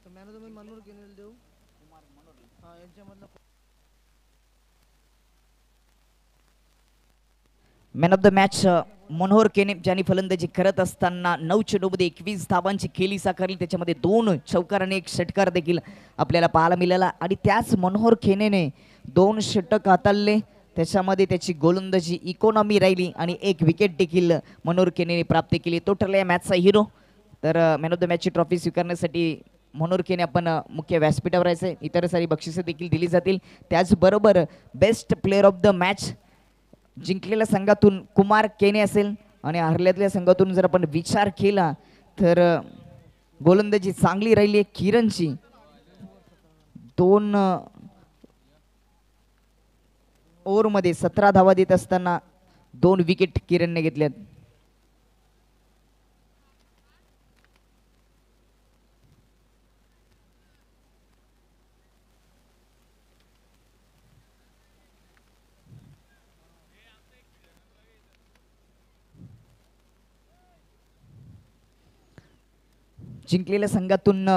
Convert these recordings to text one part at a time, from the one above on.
Man of the match Manohar केनेला देऊ. हा यांच्यामधला man of the match Manohar Kene ज्यांनी फलंदाजी करत असताना 9 चेंडूमध्ये 21 धावांची खेळी साकारली. त्याच्यामध्ये 2 चौकार आणि 1 षटकार देखील आपल्याला पाहायला मिळाला आणि त्याच मनोहर केनेने 2 षटक हाताळले. त्याच्यामध्ये त्याची गोलंदाजी इकॉनॉमी राहिली आणि 1 विकेट देखील मनोहर केनेने प्राप्त केली. तो ठरला या मॅचचा हिरो. तर मॅन ऑफ द मॅचची ट्रॉफी स्वीकारण्यासाठी मनोहर केने आपण मुख्य व्यासपीठावर यायचे. इतर सारी बक्षिसे देखील दिली जातील. त्याचबरोबर best player of the match जिंकलेल्या संघातून कुमार केने असेल आणि हरल्यातल्या संघातून जर आपण विचार केला तर गोलंदाजी चांगली राहिली आहे किरणची. 2 ओव्हरमध्ये 17 धावा देत असताना 2 विकेट किरणने घेतल्यात. जिंकलेल्या संघातून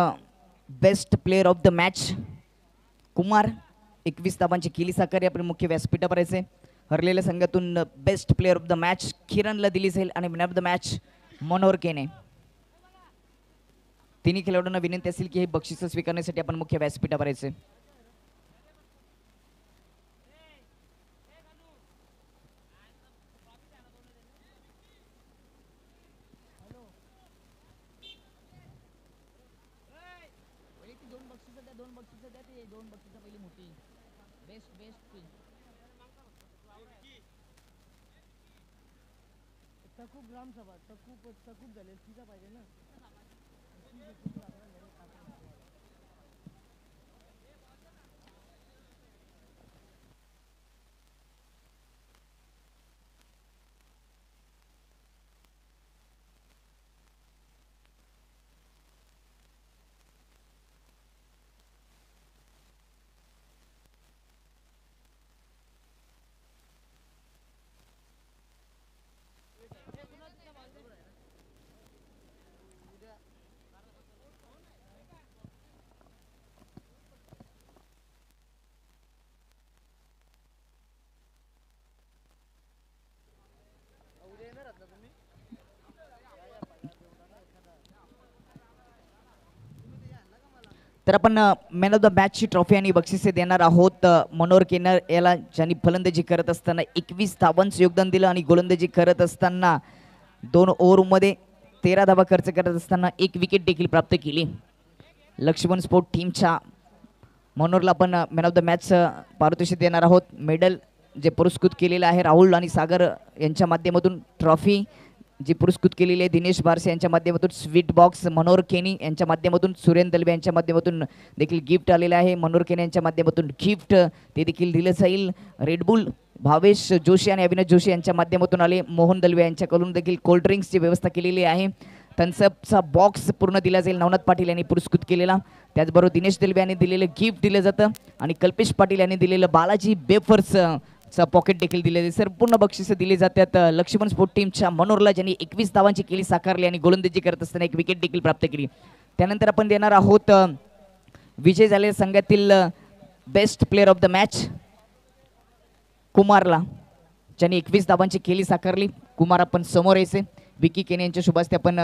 best player of the match Kumar 21 धावांची केली साकारी आपण मुख्य व्यासपीठावर यायचे. हरलेल्या संघातून best player of the match किरणला दिली जाईल आणि man of the match Manohar Kene. तिन्ही खेळाडूंना विनंती असेल की हे बक्षीस स्वीकारण्यासाठी आपण मुख्य व्यासपीठावर यायचे. खूप ग्राम सभा खूप झाले तिचा पाहिजे ना. तर आपण मॅन ऑफ द मॅचची ट्रॉफी आणि बक्षिसे देणार आहोत मनोहर केने याला, ज्यांनी फलंदाजी करत असताना 21 धावांचं योगदान दिलं आणि गोलंदाजी करत असताना 2 ओव्हरमध्ये 13 धावा खर्च करत असताना 1 विकेट देखील प्राप्त केली. लक्ष्मण स्पोर्ट टीमच्या मनोहरला आपण मॅन ऑफ द मॅच पारितोषिक देणार आहोत. मेडल जे पुरस्कृत केलेलं आहे राहुल आणि सागर यांच्या माध्यमातून, ट्रॉफी जी पुरस्कृत केलेली आहे दिनेश बारसे यांच्या माध्यमातून, स्वीट बॉक्स मनोहर केनी यांच्या माध्यमातून, सुरेन दलवे यांच्या माध्यमातून देखील गिफ्ट आलेलं आहे. मनोहर केनी यांच्या माध्यमातून गिफ्ट ते देखील दिलं जाईल. रेडबुल भावेश जोशी आणि अविनाश जोशी यांच्या माध्यमातून आले. मोहन दलवे यांच्याकडून देखील कोल्ड्रिंक्सची व्यवस्था केलेली आहे. थम्सअपचा बॉक्स पूर्ण दिला जाईल, नवनाथ पाटील यांनी पुरस्कृत केलेला. त्याचबरोबर दिनेश दलवे यांनी दिलेलं गिफ्ट दिलं जातं आणि कल्पेश पाटील यांनी दिलेलं बालाजी बेफर्स पॉकेट देखील दिले. संपूर्ण बक्षिसे दिली जातात लक्ष्मण स्पोर्ट टीमच्या मनोहरला, ज्यांनी 21 धावांची केली साकारली आणि गोलंदाजी करत असताना 1 विकेट देखील प्राप्त केली. त्यानंतर आपण देणार आहोत विजय झालेल्या संघातील best player of the match कुमारला, ज्यांनी 21 धावांची केली साकारली. कुमार आपण समोर यायचे. विकी केने यांच्या शुभास्ते आपण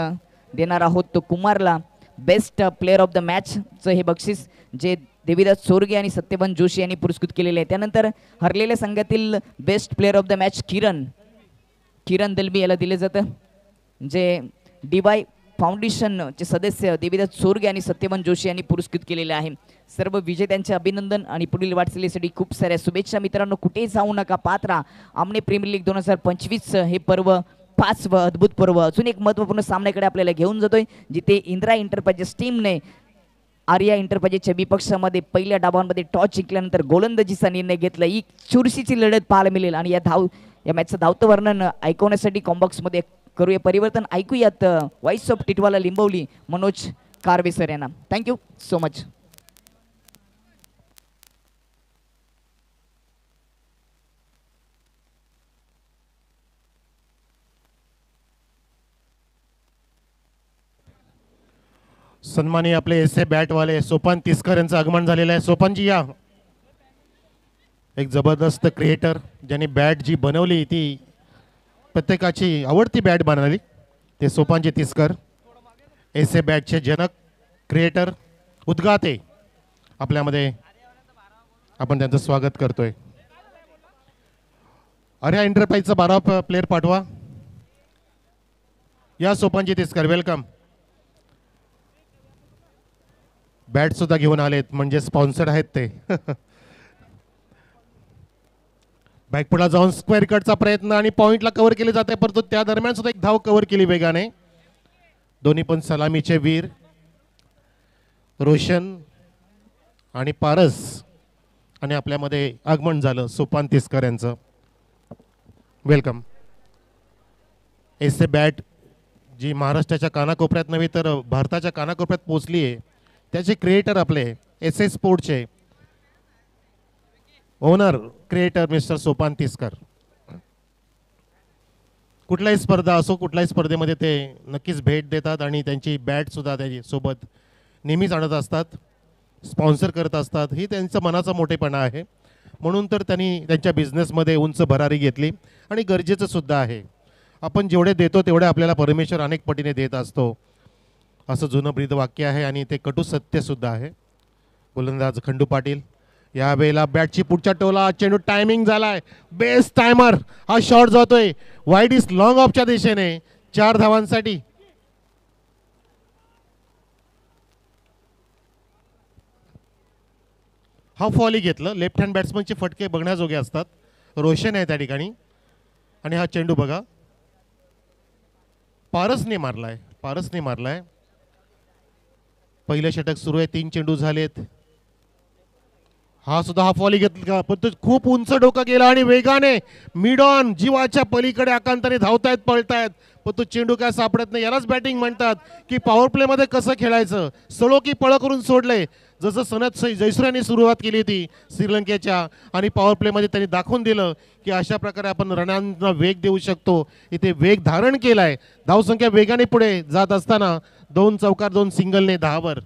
देणार आहोत तो कुमारला बेस्ट प्लेअर ऑफ द मॅचचं हे बक्षीस, जे देवीदास चोरगे आणि सत्यवान जोशी यांनी पुरस्कृत केलेले आहे. त्यानंतर हरलेल्या संघातील best player of the match Kiran Dalbi याला दिले जातं, जे DY फाउंडेशनचे सदस्य देवीदास चोरगे आणि सत्यवान जोशी यांनी पुरस्कृत केलेले आहे. सर्व विजेत्यांचे अभिनंदन आणि पुढील वाटचालीसाठी खूप साऱ्या शुभेच्छा. मित्रांनो, कुठेही जाऊ नका, पात्रा आमने प्रीमियर लीग 2025 हे पर्व 5व अद्भुत पर्व अजून एक महत्त्वपूर्ण सामन्याकडे आपल्याला घेऊन जातोय, जिथे इंदिरा एंटरप्राइजेस टीमने आर्या एंटरप्राइजेसच्या विपक्षामध्ये पहिल्या डावांमध्ये टॉस जिंकल्यानंतर गोलंदाजीचा निर्णय घेतला. ही चुरशीची लढत पाहायला मिळेल आणि या मॅचचं धावतं वर्णन ऐकवण्यासाठी कॉम्बॉक्समध्ये करूया परिवर्तन. ऐकूयात voice of Titwala Limbavali Manoj Karve sir यांना. Thank you so much. सन्मानी आपले एस ए बॅटवाले सोपान तिसकर यांचं आगमन झालेलं आहे. सोपानजी या. एक जबरदस्त क्रिएटर ज्यांनी बॅट जी बनवली ती प्रत्येकाची आवडती बॅट बनवली ते Sopanji तिसकर, S A बॅटचे Janak, creator, उद्गाते. आपल्यामध्ये आपण त्यांचं स्वागत करतोय. अरे एंटरप्राइजचा 12 प्लेअर पाठवा. या सोपानजी तिसकर, वेलकम. बॅट सुद्धा घेऊन आलेत म्हणजे स्पॉन्सर्ड आहेत ते. बॅकपुढला जाऊन स्क्वेअर कटचा प्रयत्न आणि पॉइंटला कव्हर केले जाते, परंतु त्या दरम्यान सुद्धा एक धाव कव्हर केली वेगाने. दोन्ही पण सलामीचे वीर रोशन आणि पारस. आणि आपल्यामध्ये आगमन झालं सोपान तिसकर यांचं. वेलकम. एस ए बॅट जी महाराष्ट्राच्या कानाकोपऱ्यात नव्हे तर भारताच्या कानाकोपऱ्यात पोहोचली आहे त्याचे क्रिएटर आपले एस ए स्पोर्टचे owner creator mister Sopan Tiskar. कुठल्याही स्पर्धा असो कुठल्याही स्पर्धेमध्ये ते नक्कीच भेट देतात आणि त्यांची बॅट सुद्धा त्याची सोबत नेहमीच आणत असतात, स्पॉन्सर करत असतात. ही त्यांचा मनाचा मोठेपणा आहे. म्हणून तर त्यांनी त्यांच्या बिझनेसमध्ये उंच भरारी घेतली आणि गरजेचं सुद्धा आहे. आपण जेवढे देतो तेवढे आपल्याला परमेश्वर अनेक पटीने देत असतो असं जुनं ब्रीद वाक्य आहे आणि ते कटू सत्य सुद्धा आहे. गोलंदाज खंडू पाटील यावेळेला बॅटची पुढच्या टोला, चेंडू टायमिंग झालाय, बेस्ट टायमर. हा शॉट जातोय वाईड इज लॉंग ऑफच्या दिशेने 4 धावांसाठी. हा फॉली घेतलं. लेफ्ट हँड बॅट्समनचे फटके बघण्याजोगे असतात. रोशन आहे त्या ठिकाणी आणि हा चेंडू बघा पारसने मारलाय. पहिलं षटक सुरू आहे, 3 चेंडू झालेत. हा सुद्धा हा फॉली घेतला पण तो खूप उंच डोका गेला आणि वेगाने मिड ऑन जीवाच्या पलीकडे आकांताने धावतायत, पळतायत, पण तो चेंडू काय सापडत नाही. यालाच बॅटिंग म्हणतात की पॉवर प्ले मध्ये कसं खेळायचं. सळो की पळ करून सोडले जसं सनत जयसूर्याने सुरुवात केली होती श्रीलंकेच्या आणि पॉवर प्लेमध्ये त्यांनी दाखवून दिलं की अशा प्रकारे आपण रणांना वेग देऊ शकतो. इथे वेग धारण केलाय. धावसंख्या वेगाने पुढे जात असताना 2 चौकार 2 सिंगलने 10 वर.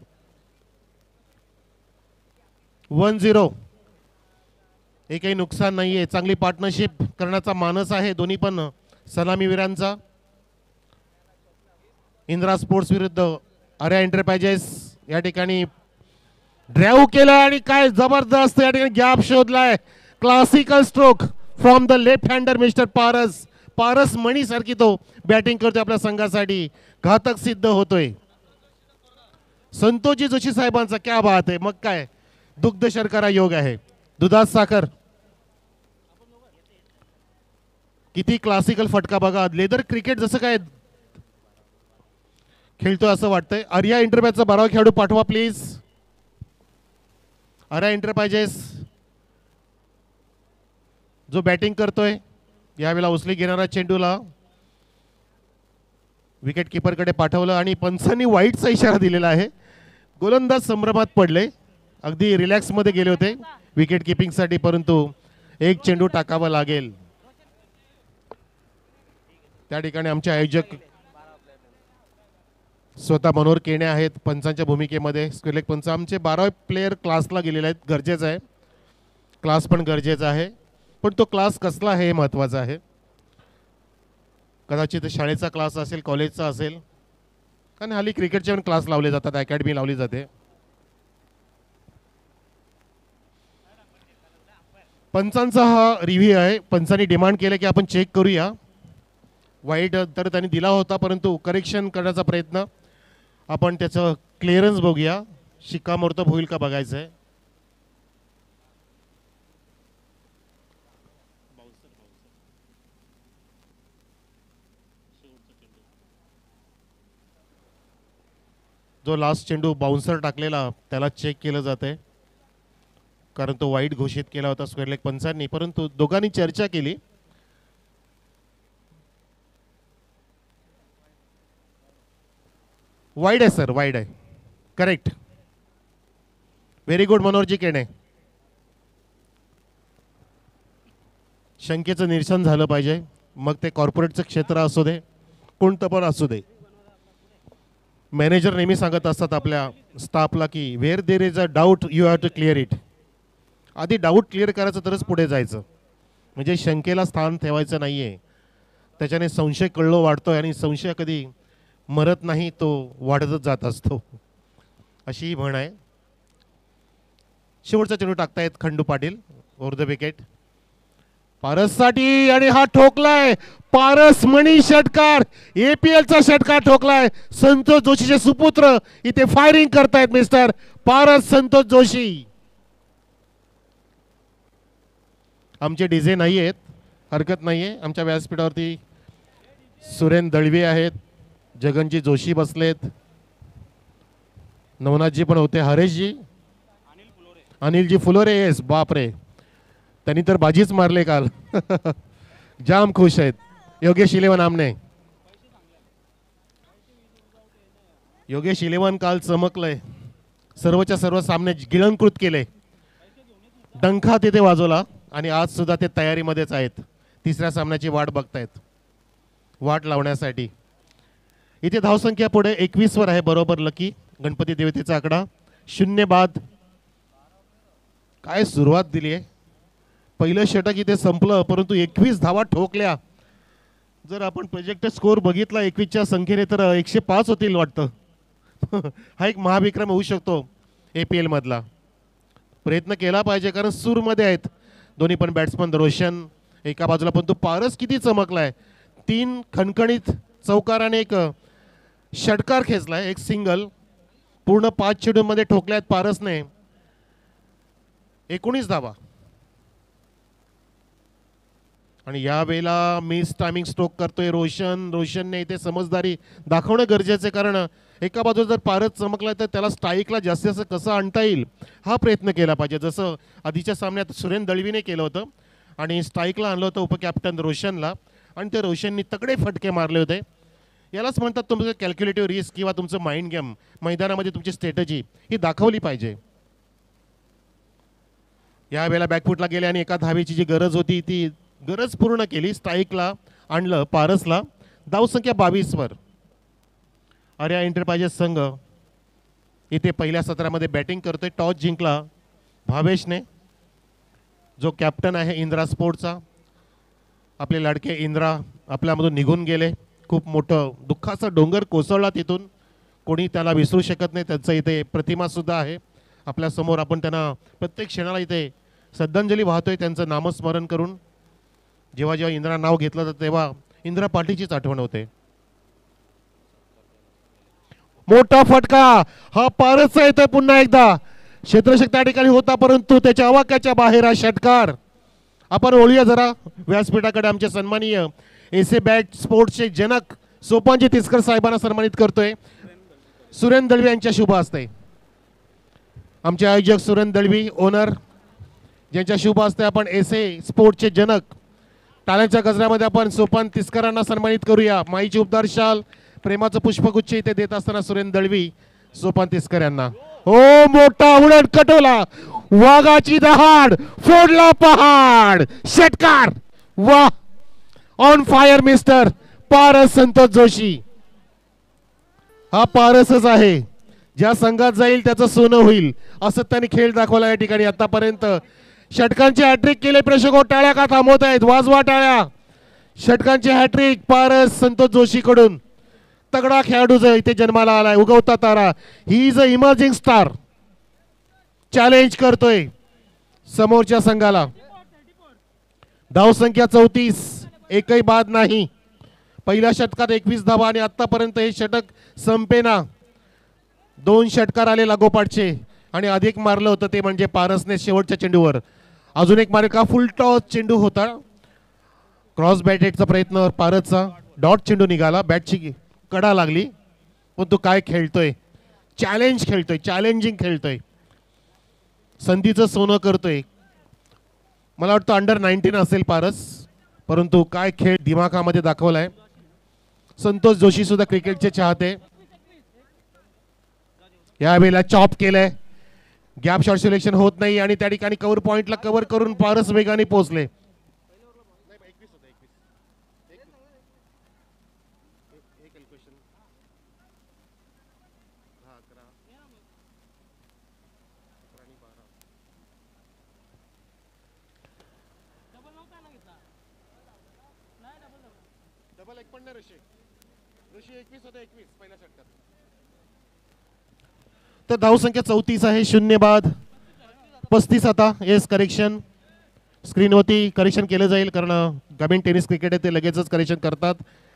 1-0. एकही नुकसान नाहीये. चांगली पार्टनरशिप करण्याचा मानस आहे दोन्ही पण सलामीवीरांचा. इंद्रा स्पोर्ट्स विरुद्ध आर्या एंटरप्राइजेस या ठिकाणी ड्राईव्ह केला आणि काय जबरदस्त या ठिकाणी गॅप शोधलाय. Classical stroke from the left hander mister Paras मणीसारखी तो बॅटिंग करतोय आपल्या संघासाठी. घातक सिद्ध होतोय. संतोषजी जोशी साहेबांचा क्या बात आहे. मग काय दुग्ध शर्करा योग आहे, दुधात साखर. किती क्लासिकल फटका बघा. लेदर क्रिकेट जसं काय खेळतोय असं वाटतंय. आर्या एंटरप्राइजचा 12वा खेळाडू पाठवा प्लीज. आर्या एंटरप्राइजेस जो बॅटिंग करतोय यावेळेला उचली घेणारा चेंडूला विकेट किपरकडे पाठवलं आणि पंचांनी वाईटचा इशारा दिलेला आहे. गोलंदाज संभ्रमात पडले, अगदी रिलॅक्स मध्ये गेले होते विकेट किपिंग साठी, परंतु एक चेंडू टाकावा लागेल. त्या ठिकाणी आमचे आयोजक स्वतः मनोहर केणे आहेत पंचांच्या भूमिकेमध्ये. स्क्वेअर पंच आमचे 12 प्लेयर क्लासला गेलेले आहेत. गरजेचं आहे, क्लास पण गरजेचा आहे, पण तो क्लास कसला आहे हे महत्त्वाचं आहे. कदाचित शाळेचा क्लास असेल, कॉलेजचा असेल, कारण हल्ली क्रिकेटचे पण क्लास लावले जातात, अकॅडमी लावली जाते. पंचांचा हा रिव्ह्यू आहे. पंचांनी डिमांड केलं की आपण चेक करूया. वाईट तर त्यांनी दिला होता, परंतु करेक्शन करण्याचा प्रयत्न, आपण त्याचं क्लिअरन्स बघूया. शिक्कामोर्तब होईल का बघायचं आहे. जो लास्ट चेंडू बाउन्सर टाकलेला त्याला चेक केलं जाते, कारण तो वाईट घोषित केला होता स्क्वेअर लेग पंचांनी, परंतु दोघांनी चर्चा केली. वाईड आहे सर, वाईड आहे, correct. Very good Manoharji Kene. शंकेचं निरसन झालं पाहिजे, मग ते कॉर्पोरेटचं क्षेत्र असू दे, कोणतं पण असू दे. मॅनेजर नेहमी सांगत असतात आपल्या स्टाफला की where there is a doubt you have to clear it. आधी डाऊट क्लिअर करायचं तरच पुढे जायचं. म्हणजे शंकेला स्थान ठेवायचं नाही आहे. त्याच्याने संशय कळलो वाढतोय आणि संशय कधी मरत नाही, तो वाढतच जात असतो, अशी ही म्हण आहे. शेवटचा चेंडू टाकतायत Khandu Patil over the wicket पारससाठी आणि हा ठोकलाय पारस मणी षटकार. APLचा षटकार ठोकलाय. संतोष जोशीचे सुपुत्र इथे फायरिंग करतायत मिस्टर पारस संतोष जोशी. आमचे डीजे नाही आहेत, हरकत नाहीये. आमच्या व्यासपीठावरती सुरेंद्र दळवी आहेत, जगनजी जोशी बसलेत, नवनाथजी पण होते, हरेशजी, अनिलजी फुलोरे. येस, बापरे, त्यांनी तर बाजीच मारले काल. जाम खुश आहेत. योगेश इलेवन आमने, योगेश इलेवन काल चमकलंय. सर्वच्या सर्व सामने गिळंकृत केले, डंखा तिथे वाजवला आणि आज सुद्धा ते तयारीमध्येच आहेत. तिसऱ्या सामन्याची वाट बघतायत, वाट लावण्यासाठी. इथे धावसंख्या पुढे 21 वर आहे, बरोबर लकी गणपती देवतेचा आकडा. 0 बाद. काय सुरुवात दिली आहे. पहिलं षटक इथे संपलं, परंतु 21 धावा ठोकल्या. जर आपण प्रोजेक्ट स्कोर बघितला 21च्या संख्येने तर 105 होतील वाटतं. हा एक महाविक्रम होऊ शकतो APL मधला. प्रयत्न केला पाहिजे कारण सूरमध्ये आहेत दोन्ही पण बॅट्समन. रोशन एका बाजूला, पण तो पारस किती चमकलाय. 3 खणखणीत चौकाराने एक षटकार खेचलाय, एक सिंगल. पूर्ण 5 चेंडूंमध्ये ठोकल्यात पारसने. 19 धावा. आणि यावेळेला मिस टायमिंग स्ट्रोक करतोय रोशनने इथे समजदारी दाखवणं गरजेचं आहे. कारण एका बाजूला जर पारस चमकला तर त्याला स्ट्राईकला जास्तीत जास्त कसं आणता येईल हा प्रयत्न केला पाहिजे. जसं आधीच्या सामन्यात सुरेंद्र दळवीने केलं होतं आणि स्ट्राईकला आणलं होतं उपकॅप्टन रोशनला, आणि ते रोशननी तगडे फटके मारले होते. यालाच म्हणतात तुमचं कॅल्क्युलेटिव्ह रिस्क किंवा तुमचं माइंड गेम. मैदानामध्ये तुमची स्ट्रॅटेजी ही दाखवली पाहिजे. यावेळेला बॅकफुटला गेले आणि एका धावेची जी गरज होती ती गरज पूर्ण केली. स्ट्राईकला आणलं पारसला. धावसंख्या 22 वर. आर्या एंटरप्राइजेस संघ इथे पहिल्या सत्रामध्ये बॅटिंग करतोय. टॉस जिंकला भावेशने, जो कॅप्टन आहे इंद्रा स्पोर्टचा. आपले लाडके इंद्रा आपल्यामधून निघून गेले. खूप मोठं दुःखाचा डोंगर कोसळला तिथून, कोणी त्याला विसरू शकत नाही. त्यांचं इथे प्रतिमा सुद्धा आहे आपल्यासमोर. आपण त्यांना प्रत्येक क्षणाला इथे श्रद्धांजली वाहतोय त्यांचं नामस्मरण करून. जेव्हा जेव्हा इंद्रा नाव घेतलं तर तेव्हा इंद्रा पाटीलचीच आठवण होते. मोठा फटका हा पारसचा येतोय पुन्हा एकदा. क्षेत्ररक्षक त्या ठिकाणी होता परंतु त्याच्या आवाक्याच्या बाहेर हा षटकार. आपण ओळूया जरा व्यासपीठाकडे. आमचे सन्माननीय एसे बॅट स्पोर्ट्सचे जनक सोपानजी तिसकर साहेबांना सन्मानित करतोय. सुरेंद्र दळवी यांच्या शुभ हस्ते. आमचे आयोजक सुरेंद्र दळवी ओनर, ज्यांच्या शुभ हस्ते आपण एसे स्पोर्ट्सचे जनक टाळ्यांच्या गजरामध्ये आपण सोपान तिसकरांना सन्मानित करूया. माईची उबदार शाल, प्रेमाचं पुष्पगुच्छ इथे देत असताना सुरेंद्र दळवी सोपान तिसकर यांना. हो, मोठा उडण कटोला, वाघाची दहाड, फोडला पहाड, षटकार. वा, on fire mister Paras Santosh Joshi. हा पारसच आहे, ज्या संघात जाईल त्याचं सोनं होईल असं त्यांनी खेळ दाखवला या ठिकाणी. आतापर्यंत षटकांची हॅट्रिक केले. प्रेक्षक हो, टाळ्या का थांबवत आहेत? वाजवा टाळ्या. षटकांची हॅट्रिक पारस संतोष जोशी कडून. तगडा खेळाडू जो इथे जन्माला आलाय, उगवता तारा. He is a emerging star. Challenge करतोय समोरच्या संघाला. धावसंख्या 34, एकही बाद नाही. पहिल्या षटकात 21 धावा आणि आतापर्यंत हे षटक संपेना. 2 षटकार आले लागोपाठचे आणि अधिक मारलं होतं ते म्हणजे पारसने शेवटच्या चेंडूवर. अजून एक मार्क, फुल टॉस चेंडू होता. क्रॉस बॅटेटचा प्रयत्न पारसचा. डॉट चेंडू निघाला, बॅटची कडा लागली. पण तो काय खेळतोय, चॅलेंज खेळतोय, चॅलेंजिंग खेळतोय, संधीचं सोनं करतोय. मला वाटतं अंडर-19 असेल पारस, परंतु काय खेळ दिमाखामध्ये दाखवलाय. संतोष जोशी सुद्धा क्रिकेटचे चाहते. यावेळेला चॉप केलंय. गॅप शॉट सिलेक्शन होत नाही आणि त्या ठिकाणी कव्हर पॉइंटला कव्हर करून पारस वेगाने पोहोचले. तर धावसंख्या 34 आहे. 0 बाद 35. आता येस करेक्शन स्क्रीनवरती करेक्शन केलं जाईल, कारण ग्रामीण टेनिस क्रिकेट आहे ते लगेचच करेक्शन करतात.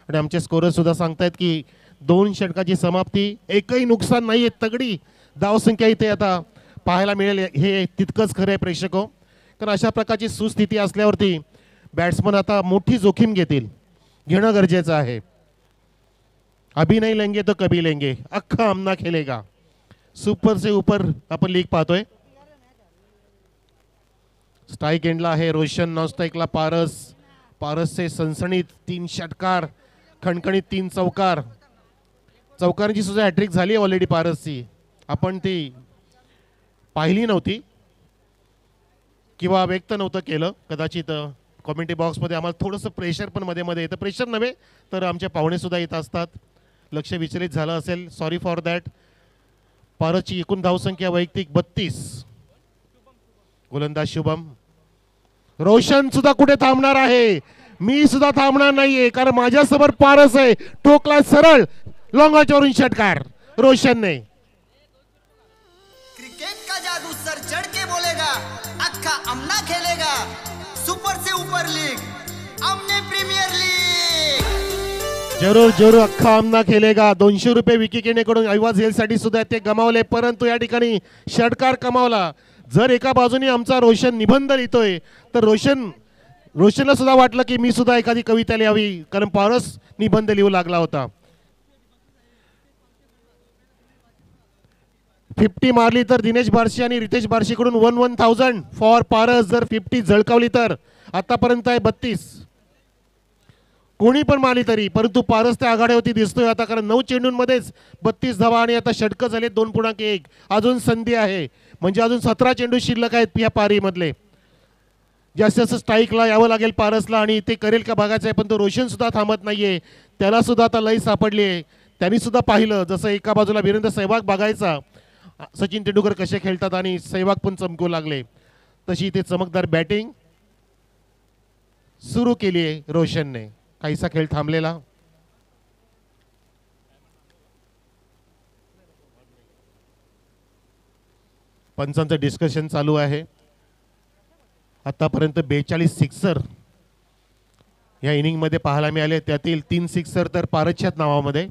आणि आमचे स्कोरर सुद्धा सांगतायत की 2 षटकाची समाप्ती, एकही नुकसान नाही आहे, तगडी धावसंख्या इथे आता पाहायला मिळेल. हे तितकंच खरं आहे प्रेक्षको, कारण अशा प्रकारची सुस्थिती असल्यावरती बॅट्समन आता मोठी जोखीम घेणं गरजेचं आहे. अभी नहीं लेंगे तो कभी लेंगे, अख्खा आमना खेलेगा. सुपर से ऊपर आपण लीग पाहतोय. स्ट्राइक एंडला आहे रोशन, नॉन स्ट्राइकला पारसचे सनसणीत 3 षटकार, खणखणीत 3 चौकार. चौकारांची सुद्धा हॅट्रिक झाली ऑलरेडी पारसची. आपण ती पाहिली नव्हती किंवा व्यक्त नव्हतं केलं कदाचित. कॉमेंट्री बॉक्समध्ये आम्हाला थोडंसं प्रेशर पण मध्ये मध्ये येतं. प्रेशर नव्हे तर आमचे पाहुणे सुद्धा येत असतात. लक्ष विचलित झालं असेल, सॉरी फॉर दॅट. पारसची एकूण धावसंख्या वैयक्तिक 32. गोलंदाज शुभम. रोशन सुद्धा कुठे थांबणार आहे, मी सुद्धा थांबणार नाहीये, कारण माझ्यासमोर पारस आहे. ठोकला सरळ लॉंगाच्यावरून षटकार रोशनने. क्रिकेट का जादू सर चढ़ के बोलेगा, अक्का अमना खेलेगा. सुपर से ऊपर लीग, अमने प्रीमियर लीग. जरूर जरूर अख्खा आमना खेलेगा. 200 रुपये विकी केनेकडून ऐवाज हेलसाठी सुद्धा ते गमावले, परंतु या ठिकाणी षटकार कमावला. जर एका बाजूने आमचा रोशन निबंध लिहितोय तर रोशनला सुद्धा वाटलं की मी सुद्धा एखादी कविता लिहावी, कारण पारस निबंध लिहू लागला होता. 50 मारली तर दिनेश बारशी आणि रितेश बारशीकडून 1,000 फॉर पारस. जर 50 झळकावली तर आतापर्यंत आहे 32. कोणी पण मारली तरी, परंतु पारस त्या आघाडीवरती दिसतोय आता, कारण 9 चेंडूंमध्येच 32 धावा आणि आता षटकं झाले 2.1. अजून संधी आहे, म्हणजे अजून 17 चेंडू शिल्लक आहेत या पारीमधले. जास्त जास्त स्ट्राईकला यावं लागेल पारसला आणि ते करेल का बघायचं आहे. पण तो रोशन सुद्धा थांबत नाहीये, त्याला सुद्धा आता लय सापडली आहे. त्यांनी सुद्धा पाहिलं जसं एका बाजूला वीरेंद्र सहवाग बघायचा सचिन तेंडुलकर कसे खेळतात आणि सहवाग पण चमकू लागले, तशी ते चमकदार बॅटिंग सुरू केली आहे रोशनने. काहीसा खेळ थांबलेला. पंचांचं डिस्कशन चालू आहे. आतापर्यंत 42 सिक्सर या इनिंगमध्ये पाहायला मिळाले, त्यातील 3 सिक्सर तर पारसच्याच नावामध्ये.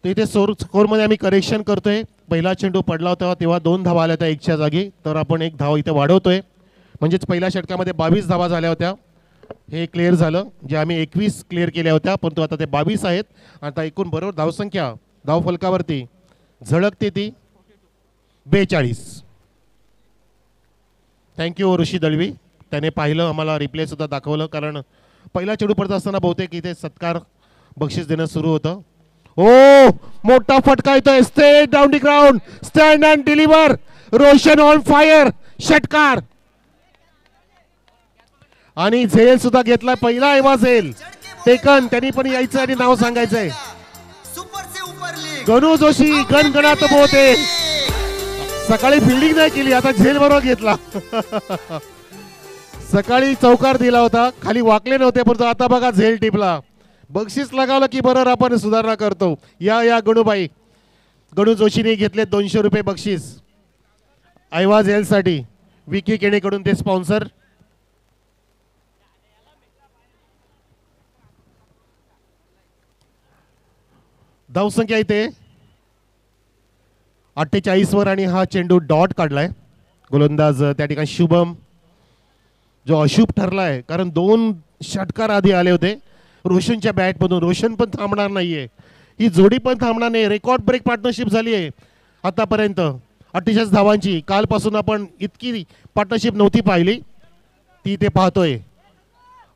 इथे स्कोरमध्ये आम्ही करेक्शन करतोय. पहिला चेंडू पडला होता तेव्हा 2 धावा आल्या होत्या 1च्या जागी, तर आपण 1 धाव इथे वाढवतोय. म्हणजेच पहिल्या षटकामध्ये 22 धावा झाल्या होत्या. हे क्लिअर झालं, जे आम्ही 21 क्लिअर केल्या होत्या, परंतु आता ते 22 आहेत. आता एकूण बरोबर धावसंख्या धावफलकावरती झळकते ती 42. थँक्यू ऋषी दळवी, त्याने पाहिलं, आम्हाला रिप्ले सुद्धा दाखवलं, कारण पहिला चेंडू पडत असताना बहुतेक इथे सत्कार बक्षीस देणं सुरू होतं. ओ मोठा फटका येतोय, straight down the ground, stand and deliver. Roshan on fire, षटकार. आणि झेल सुद्धा घेतला, पहिला एवा झेल टेकन. त्यांनी पण यायचं आणि नाव सांगायचंय. गणू जोशी गणगणात बोलते. सकाळी फिल्डिंग नाही केली, आता झेल बरोबर घेतला. सकाळी चौकार दिला होता, खाली वाकले नव्हते, परंतु आता बघा झेल टिपला. बक्षीस लगावलं की बरोबर आपण सुधारणा करतो. या गणूबाई, गणू जोशीने घेतले 200 रुपये बक्षीस ऐवाज हेल्थसाठी. विकी केणेकडून ते स्पॉन्सर. धावसंख्या इथे 48 वर आणि हा चेंडू डॉट काढलाय. गोलंदाज त्या ठिकाणी शुभम, जो अशुभ ठरलाय, कारण 2 षटकार आधी आले होते. रोशनच्या बॅटमधून. रोशन पण थांबणार नाहीये, ही जोडी पण थांबणार नाही. रेकॉर्ड ब्रेक पार्टनरशिप झाली आहे आतापर्यंत 48 धावांची. कालपासून आपण इतकी पार्टनरशिप नव्हती पाहिली, ती ते पाहतोय.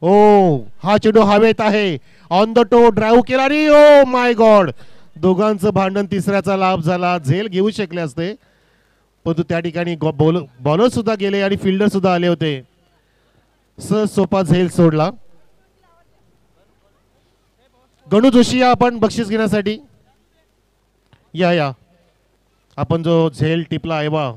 ओ हा चेंडू हवेत आहे, ऑन द टो ड्राईव्ह केला आणि ओ माय गॉड, दोघांचं भांडण, तिसऱ्याचा लाभ झाला. झेल घेऊ शकले असते, परंतु त्या ठिकाणी बॉलर सुद्धा गेले आणि फिल्डर सुद्धा आले होते. सहज सोपा झेल सोडला. गणू जोशी या आपण बक्षीस घेण्यासाठी या आपण जो झेल टिपला आहे बा.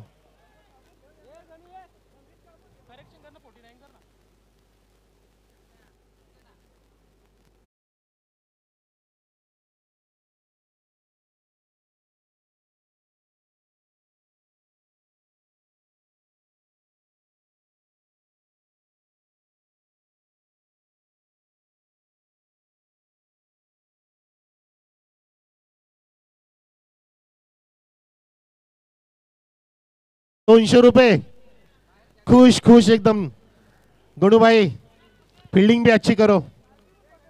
₹200. खुश खुश एकदम. गणू भाई फील्डिंग भी अच्छी करो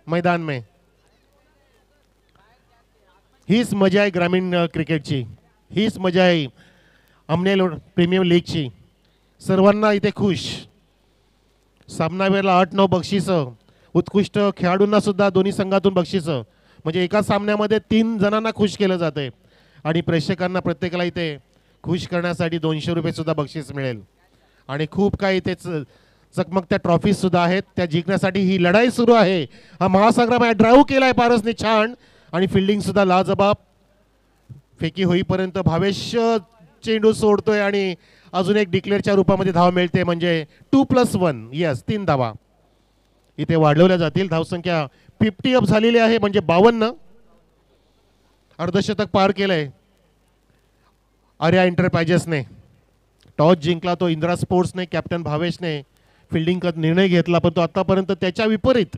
मैदान में. हीच मजा आहे ग्रामीण क्रिकेटची, हीच मजा आहे आमने प्रीमियर लीगची. सर्वांना इथे खुश. सामनावेळेला 8-9 बक्षिसं, उत्कृष्ट खेळाडूंना सुद्धा दोन्ही संघातून बक्षिसं. म्हणजे एका सामन्यामध्ये 3 जणांना खुश केलं जाते आणि प्रेक्षकांना प्रत्येकाला इथे खुश करण्यासाठी ₹200 सुद्धा बक्षीस मिळेल. आणि खूप काही इथे चकमकत्या ट्रॉफीज सुद्धा आहेत, त्या जिंकण्यासाठी ही लढाई सुरू आहे. हा महासंग्राम आहे. ड्राईव्ह केलाय पारसने छान आणि फिल्डिंग सुद्धा लाजबाब. फेकी होईपर्यंत भावेश चेंडू सोडतोय आणि अजून एक डिक्लेअरच्या रूपामध्ये धाव मिळते, म्हणजे 2+1. यस, 3 धावा इथे वाढवल्या जातील. धावसंख्या 50 अप झालेली आहे, म्हणजे 52. अर्धशतक पार केलंय आर्या एंटरप्राइजेसने. टॉस जिंकला तो इंदिरा स्पोर्ट्सने, कॅप्टन भावेशने फिल्डिंग निर्णय घेतला, पण तो आतापर्यंत त्याच्या विपरीत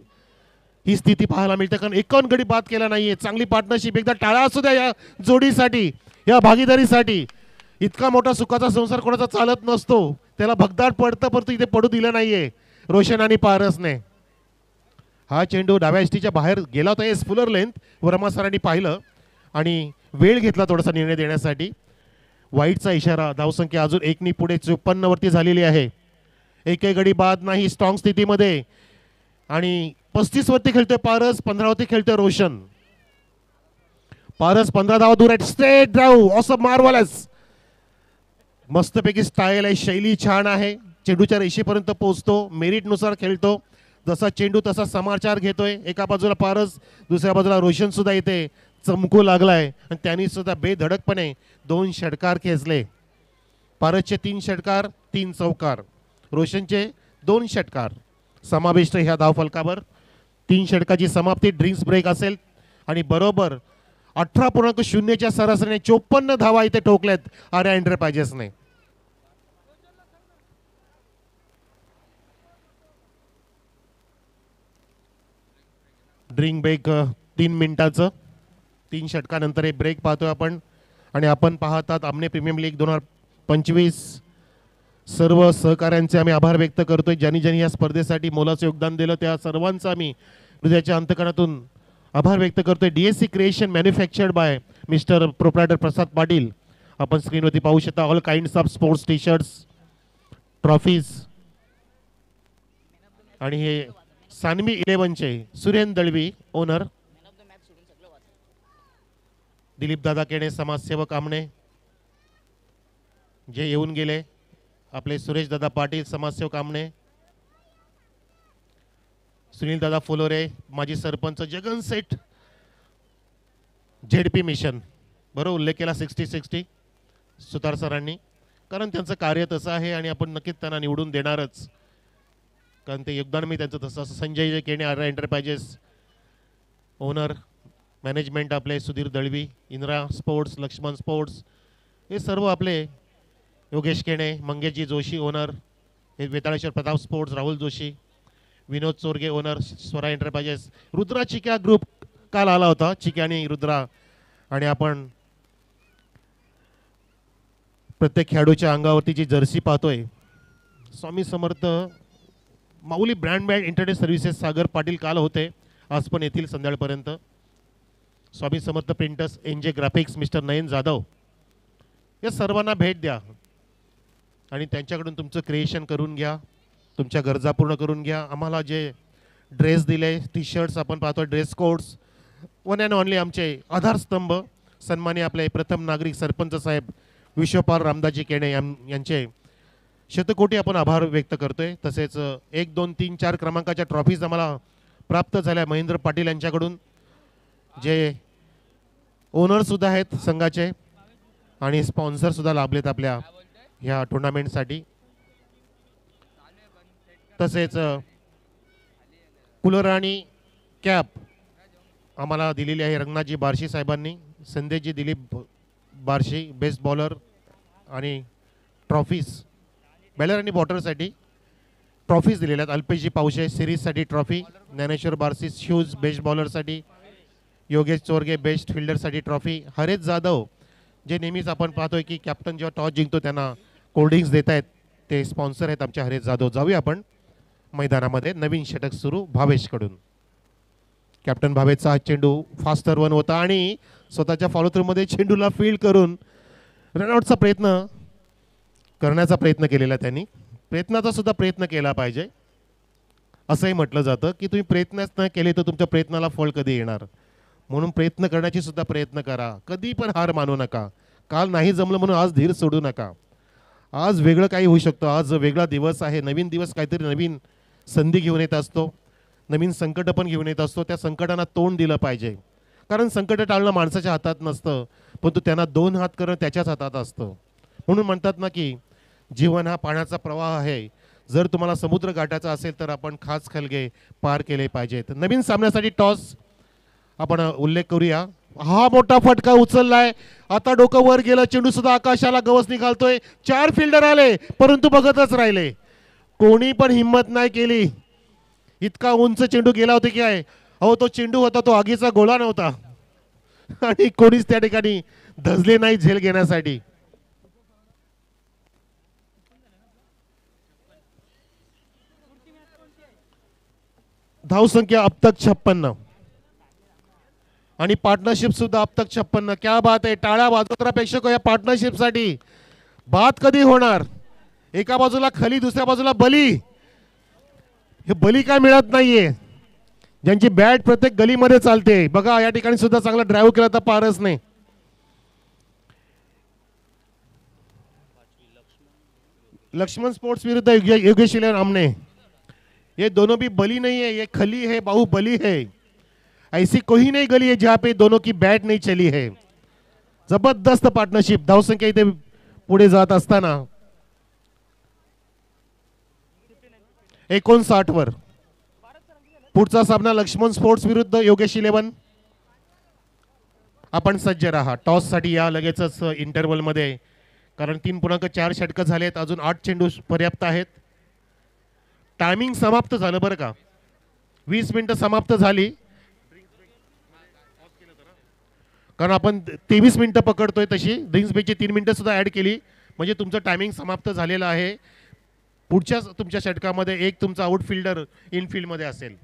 ही स्थिती पाहायला मिळते, कारण 51 गडी बाद केला नाहीये. चांगली पार्टनरशिप, एकदा टाळा असू द्या या जोडीसाठी, या भागीदारीसाठी. इतका मोठा सुखाचा संसार कोणाचा चालत नसतो, त्याला भगदाड पडतं, परंतु इथे पडू दिलं नाहीये रोशन आणि पारसने. हा चेंडू डाव्या एसटीच्या बाहेर गेला होता. एस फुलर लेंथ वर्मा सरांनी पाहिलं आणि वेळ घेतला थोडासा निर्णय देण्यासाठी. वाईटचा इशारा. धावसंख्या अजून 1 पुढे 54 वरती झालेली आहे. एकही गडी बाद नाही, स्ट्रॉंग स्थितीमध्ये. आणि 35 वरती खेळतोय पारस, 15 वरती खेळतोय रोशन. पारस 15 धावा दूर आहे. Straight drive, awesome, marvellous. मस्तपैकी स्टाईल आहे, शैली छान आहे. चेंडूच्या रेषेपर्यंत पोहोचतो, मेरिट नुसार खेळतो. जसा चेंडू तसा समाचार घेतोय. एका बाजूला पारस, दुसऱ्या बाजूला रोशन सुद्धा इथे चमकू लागलाय आणि त्यांनी सुद्धा बेधडकपणे 2 षटकार खेचले. पारसचे 3 षटकार, 3 चौकार. रोशनचे 2 षटकार समाविष्ट ह्या धावफलकावर. 3 षटकाची समाप्ती, ड्रिंक्स ब्रेक असेल आणि बरोबर 18.0 सरासरीने 54 धावा इथे ठोकल्यात आर्या एंटरप्राइजेसने. ड्रिंक ब्रेक 3 मिनिटाचं. 3 षटकानंतर एक ब्रेक पाहतोय आपण. आणि आपण पाहतात आमने प्रीमियर लीग 2025 सर्व सहकाऱ्यांचे आम्ही आभार व्यक्त करतोय. ज्यांनी या स्पर्धेसाठी मोलाचं योगदान दिलं त्या सर्वांचा आम्ही हृदयाच्या अंतकणातून आभार व्यक्त करतोय. DSC creation manufactured by mister proprietor Prasad Patil. आपण स्क्रीनवरती पाहू शकता. All kinds of sports, T shirts, trophies. आणि हे सानवी 11चे सुरेन दळवी ओनर. दिलीप दादा केणे समाजसेवक आमने जे येऊन गेले. आपले सुरेश दादा पाटील समाजसेवक आमने. सुनील दादा फुलोरे माजी सरपंच. जगन सेठ ZP मिशन, बरोबर उल्लेख केला 60-60 सुतार सरांनी, कारण त्यांचं कार्य तसं आहे आणि आपण नक्कीच त्यांना निवडून देणारच, कारण ते योगदान मी त्यांचं तसं. Sanjay Kene Arya enterprises owner. Management आपले सुधीर दळवी, इंदिरा स्पोर्ट्स, लक्ष्मण स्पोर्ट्स, हे सर्व आपले. योगेश केणे, मंगेशजी जोशी ओनर, हे Vetaleshwar Pratap sports, Rahul Joshi, Vinod Chorge owner, Swara enterprises. Rudra Chikya group काल आला होता, चिक्या आणि रुद्रा. आणि आपण प्रत्येक खेळाडूच्या अंगावरती जी जर्सी पाहतोय, स्वामी समर्थ माऊली brand band internet services Sagar Patil काल होते आज पण येतील संध्याकाळपर्यंत. Swami Samarth printers, NJ graphics, mister नयन जाधव, या सर्वांना भेट द्या आणि त्यांच्याकडून तुमचं क्रिएशन करून घ्या, तुमच्या गरजा पूर्ण करून घ्या. आम्हाला जे ड्रेस दिले, टी शर्ट्स आपण पाहतो, dress codes, one and only आमचे आधारस्तंभ सन्माननीय आपले प्रथम नागरिक सरपंच साहेब विश्वपाल रामदासजी केणे यांचे शतकोटी आपण आभार व्यक्त करतोय. तसेच 1, 2, 3, 4 क्रमांकाच्या ट्रॉफीज आम्हाला प्राप्त झाल्या महेंद्र पाटील यांच्याकडून, जे ओनरसुद्धा आहेत संघाचे आणि स्पॉन्सरसुद्धा लाभलेत आपल्या ह्या टुर्नामेंटसाठी. तसेच कूलर आणि कॅप आम्हाला दिलेली आहे रंगनाथजी बार्शी साहेबांनी, संदेशजी दिलीप बार्शी बेस्ट बॉलर, आणि ट्रॉफीज बॅलर आणि बॉटरसाठी ट्रॉफीज दिलेल्या आहेत. अल्पेशजी पावशे सिरीजसाठी trophy, Dnyaneshwar Barshi shoes best बॉलरसाठी, योगेश चोरगे बेस्ट फिल्डरसाठी ट्रॉफी, हरेश जाधव जे नेहमीच आपण पाहतोय की कॅप्टन जेव्हा टॉस जिंकतो त्यांना कोल्ड्रिंक्स देत आहेत, ते स्पॉन्सर आहेत आमचे हरेश जाधव. जाऊया आपण मैदानामध्ये. नवीन षटक सुरू भावेशकडून. कॅप्टन भावेशचा हा चेंडू फास्ट रन होता आणि स्वतःच्या फॉलो थ्रूमध्ये चेंडूला फील्ड करून रनआउटचा प्रयत्न करण्याचा प्रयत्न केलेला त्यांनी. प्रयत्नाचा सुद्धा प्रयत्न केला पाहिजे असंही म्हटलं जातं की तुम्ही प्रयत्नच न केले तर तुमच्या प्रयत्नाला फळ कधी येणार. म्हणून प्रयत्न करण्याची सुद्धा प्रयत्न करा, कधी पण हार मानू नका. काल नाही जमलं म्हणून आज धीर सोडू नका. आज वेगळं काही होऊ शकतं, आज वेगळा दिवस आहे, नवीन दिवस काहीतरी नवीन संधी घेऊन येत असतो, नवीन संकट पण घेऊन येत असतो. त्या संकटांना तोंड दिलं पाहिजे, कारण संकट टाळणं माणसाच्या हातात नसतं, परंतु त्यांना 2 हात करणं त्याच्याच हातात असतं. म्हणून म्हणतात ना की जीवन हा पाण्याचा प्रवाह आहे, जर तुम्हाला समुद्र गाठायचा असेल तर आपण खास खलगे पार केले पाहिजेत. नवीन सामन्यासाठी टॉस आपण उल्लेख करूया. हा मोठा फटका उचललाय, आता डोकं वर गेलं, चेंडू सुद्धा आकाशाला गवस निघालतोय. 4 फिल्डर आले परंतु बघतच राहिले, कोणी पण हिंमत नाही केली. इतका उंच चेंडू गेला होता की काय, अहो तो चेंडू होता तो आगीचा गोळा नव्हता आणि कोणीच त्या ठिकाणी धजले नाही झेल घेण्यासाठी. धावसंख्या अब तक 56 आणि पार्टनरशिप सुद्धा अब तक 56. क्या बात आहे, टाळ्या वाजवणारा प्रेक्षक या पार्टनरशिप साठी. बात कधी होणार, एका बाजूला खली दुसऱ्या बाजूला बली. हे बली काय मिळत नाहीये, ज्यांची बॅट प्रत्येक गलीमध्ये चालते. बघा या ठिकाणी सुद्धा चांगला ड्राईव्ह केला तर पारच नाही. लक्ष्मण स्पोर्ट्स विरुद्ध योगेश आमने, ये दोनों भी बली नहीं है, ये खली है, बाहुबली है. ऐसी कोई नहीं गली है जहां पे दोनों की बैट नहीं चली है. जबरदस्त पार्टनरशिप. धावसंख्या इथे पुढे जात असताना 59 वर पुढचा सामना लक्ष्मण स्पोर्ट्स विरुद्ध योगेश 11. आपण सज्ज राहा टॉस साठी या लगेचच इंटरव्हल मध्ये, कारण 3.4 षटकं झालेत, अजून 8 चेंडू पर्याप्त आहेत. टायमिंग समाप्त झालं बरं का, 20 मिनिटं समाप्त झाली, कारण आपण 23 मिनिटं पकडतोय. तशी ड्रिंक्स ब्रेकची 3 मिनिटं सुद्धा ऍड केली म्हणजे तुमचं टायमिंग समाप्त झालेलं आहे. पुढच्या तुमच्या षटकामध्ये एक तुमचा आउटफिल्डर इनफिल्ड मध्ये असेल.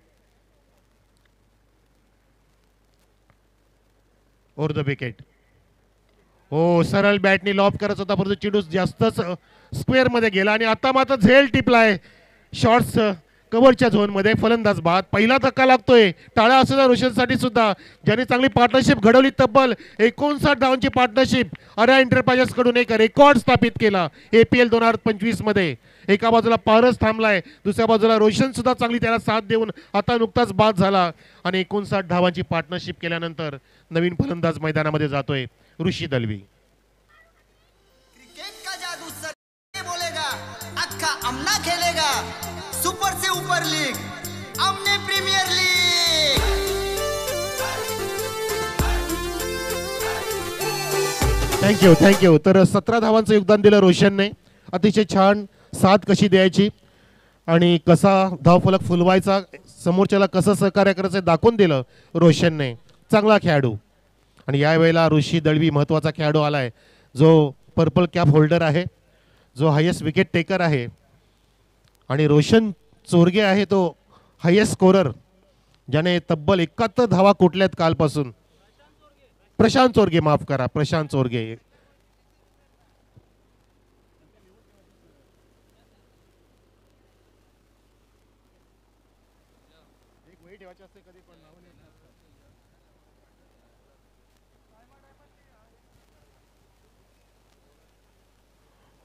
Over the wicket. हो, सरळ बॅटनी लॉब करत होता परंतु चेंडू जास्तच स्क्वेअर मध्ये गेला आणि आता मात्र झेल टिपलाय शॉर्ट्स कव्हरच्या झोन मध्ये. फलंदाज बाद. पहिला धक्का लागतोय. टाळ्या असू द्या रोशनसाठी सुद्धा, ज्यांनी चांगली पार्टनरशिप घडवली. तब्बल 59 धावांची पार्टनरशिप अरा एंटरप्राइजेस कडून एक रेकॉर्ड स्थापित केला APL 2025 मध्ये. एका बाजूला पारस थांबलाय, दुसऱ्या बाजूला रोशन सुद्धा चांगली त्याला साथ देऊन आता नुकताच बाद झाला आणि 59 धावांची पार्टनरशिप केल्यानंतर नवीन फलंदाज मैदानामध्ये जातोय ऋषी दलवी. क्रिकेट का जादू सर बोलेगा, अक्का अमना खेलेगा. सुपर से ऊपर लीग, अमने प्रीमियर लीग. थँक्यू. तर 17 धावांचं योगदान दिलं रोशनने. अतिशय छान साथ कशी द्यायची आणि कसा धावफलक फुलवायचा, समोरच्याला कसं सहकार्य करायचं दाखवून दिलं रोशनने. चांगला खेळाडू. आणि यावेळेला ऋषी दळवी महत्त्वाचा खेळाडू आलाय, जो पर्पल कॅप होल्डर आहे, जो हायेस्ट विकेट टेकर आहे. आणि रोशन चोरगे आहे तो हायेस्ट स्कोरर, ज्याने तब्बल 71 धावा कुठल्यात कालपासून. प्रशांत चोरगे, माफ करा, Prashant Chorge.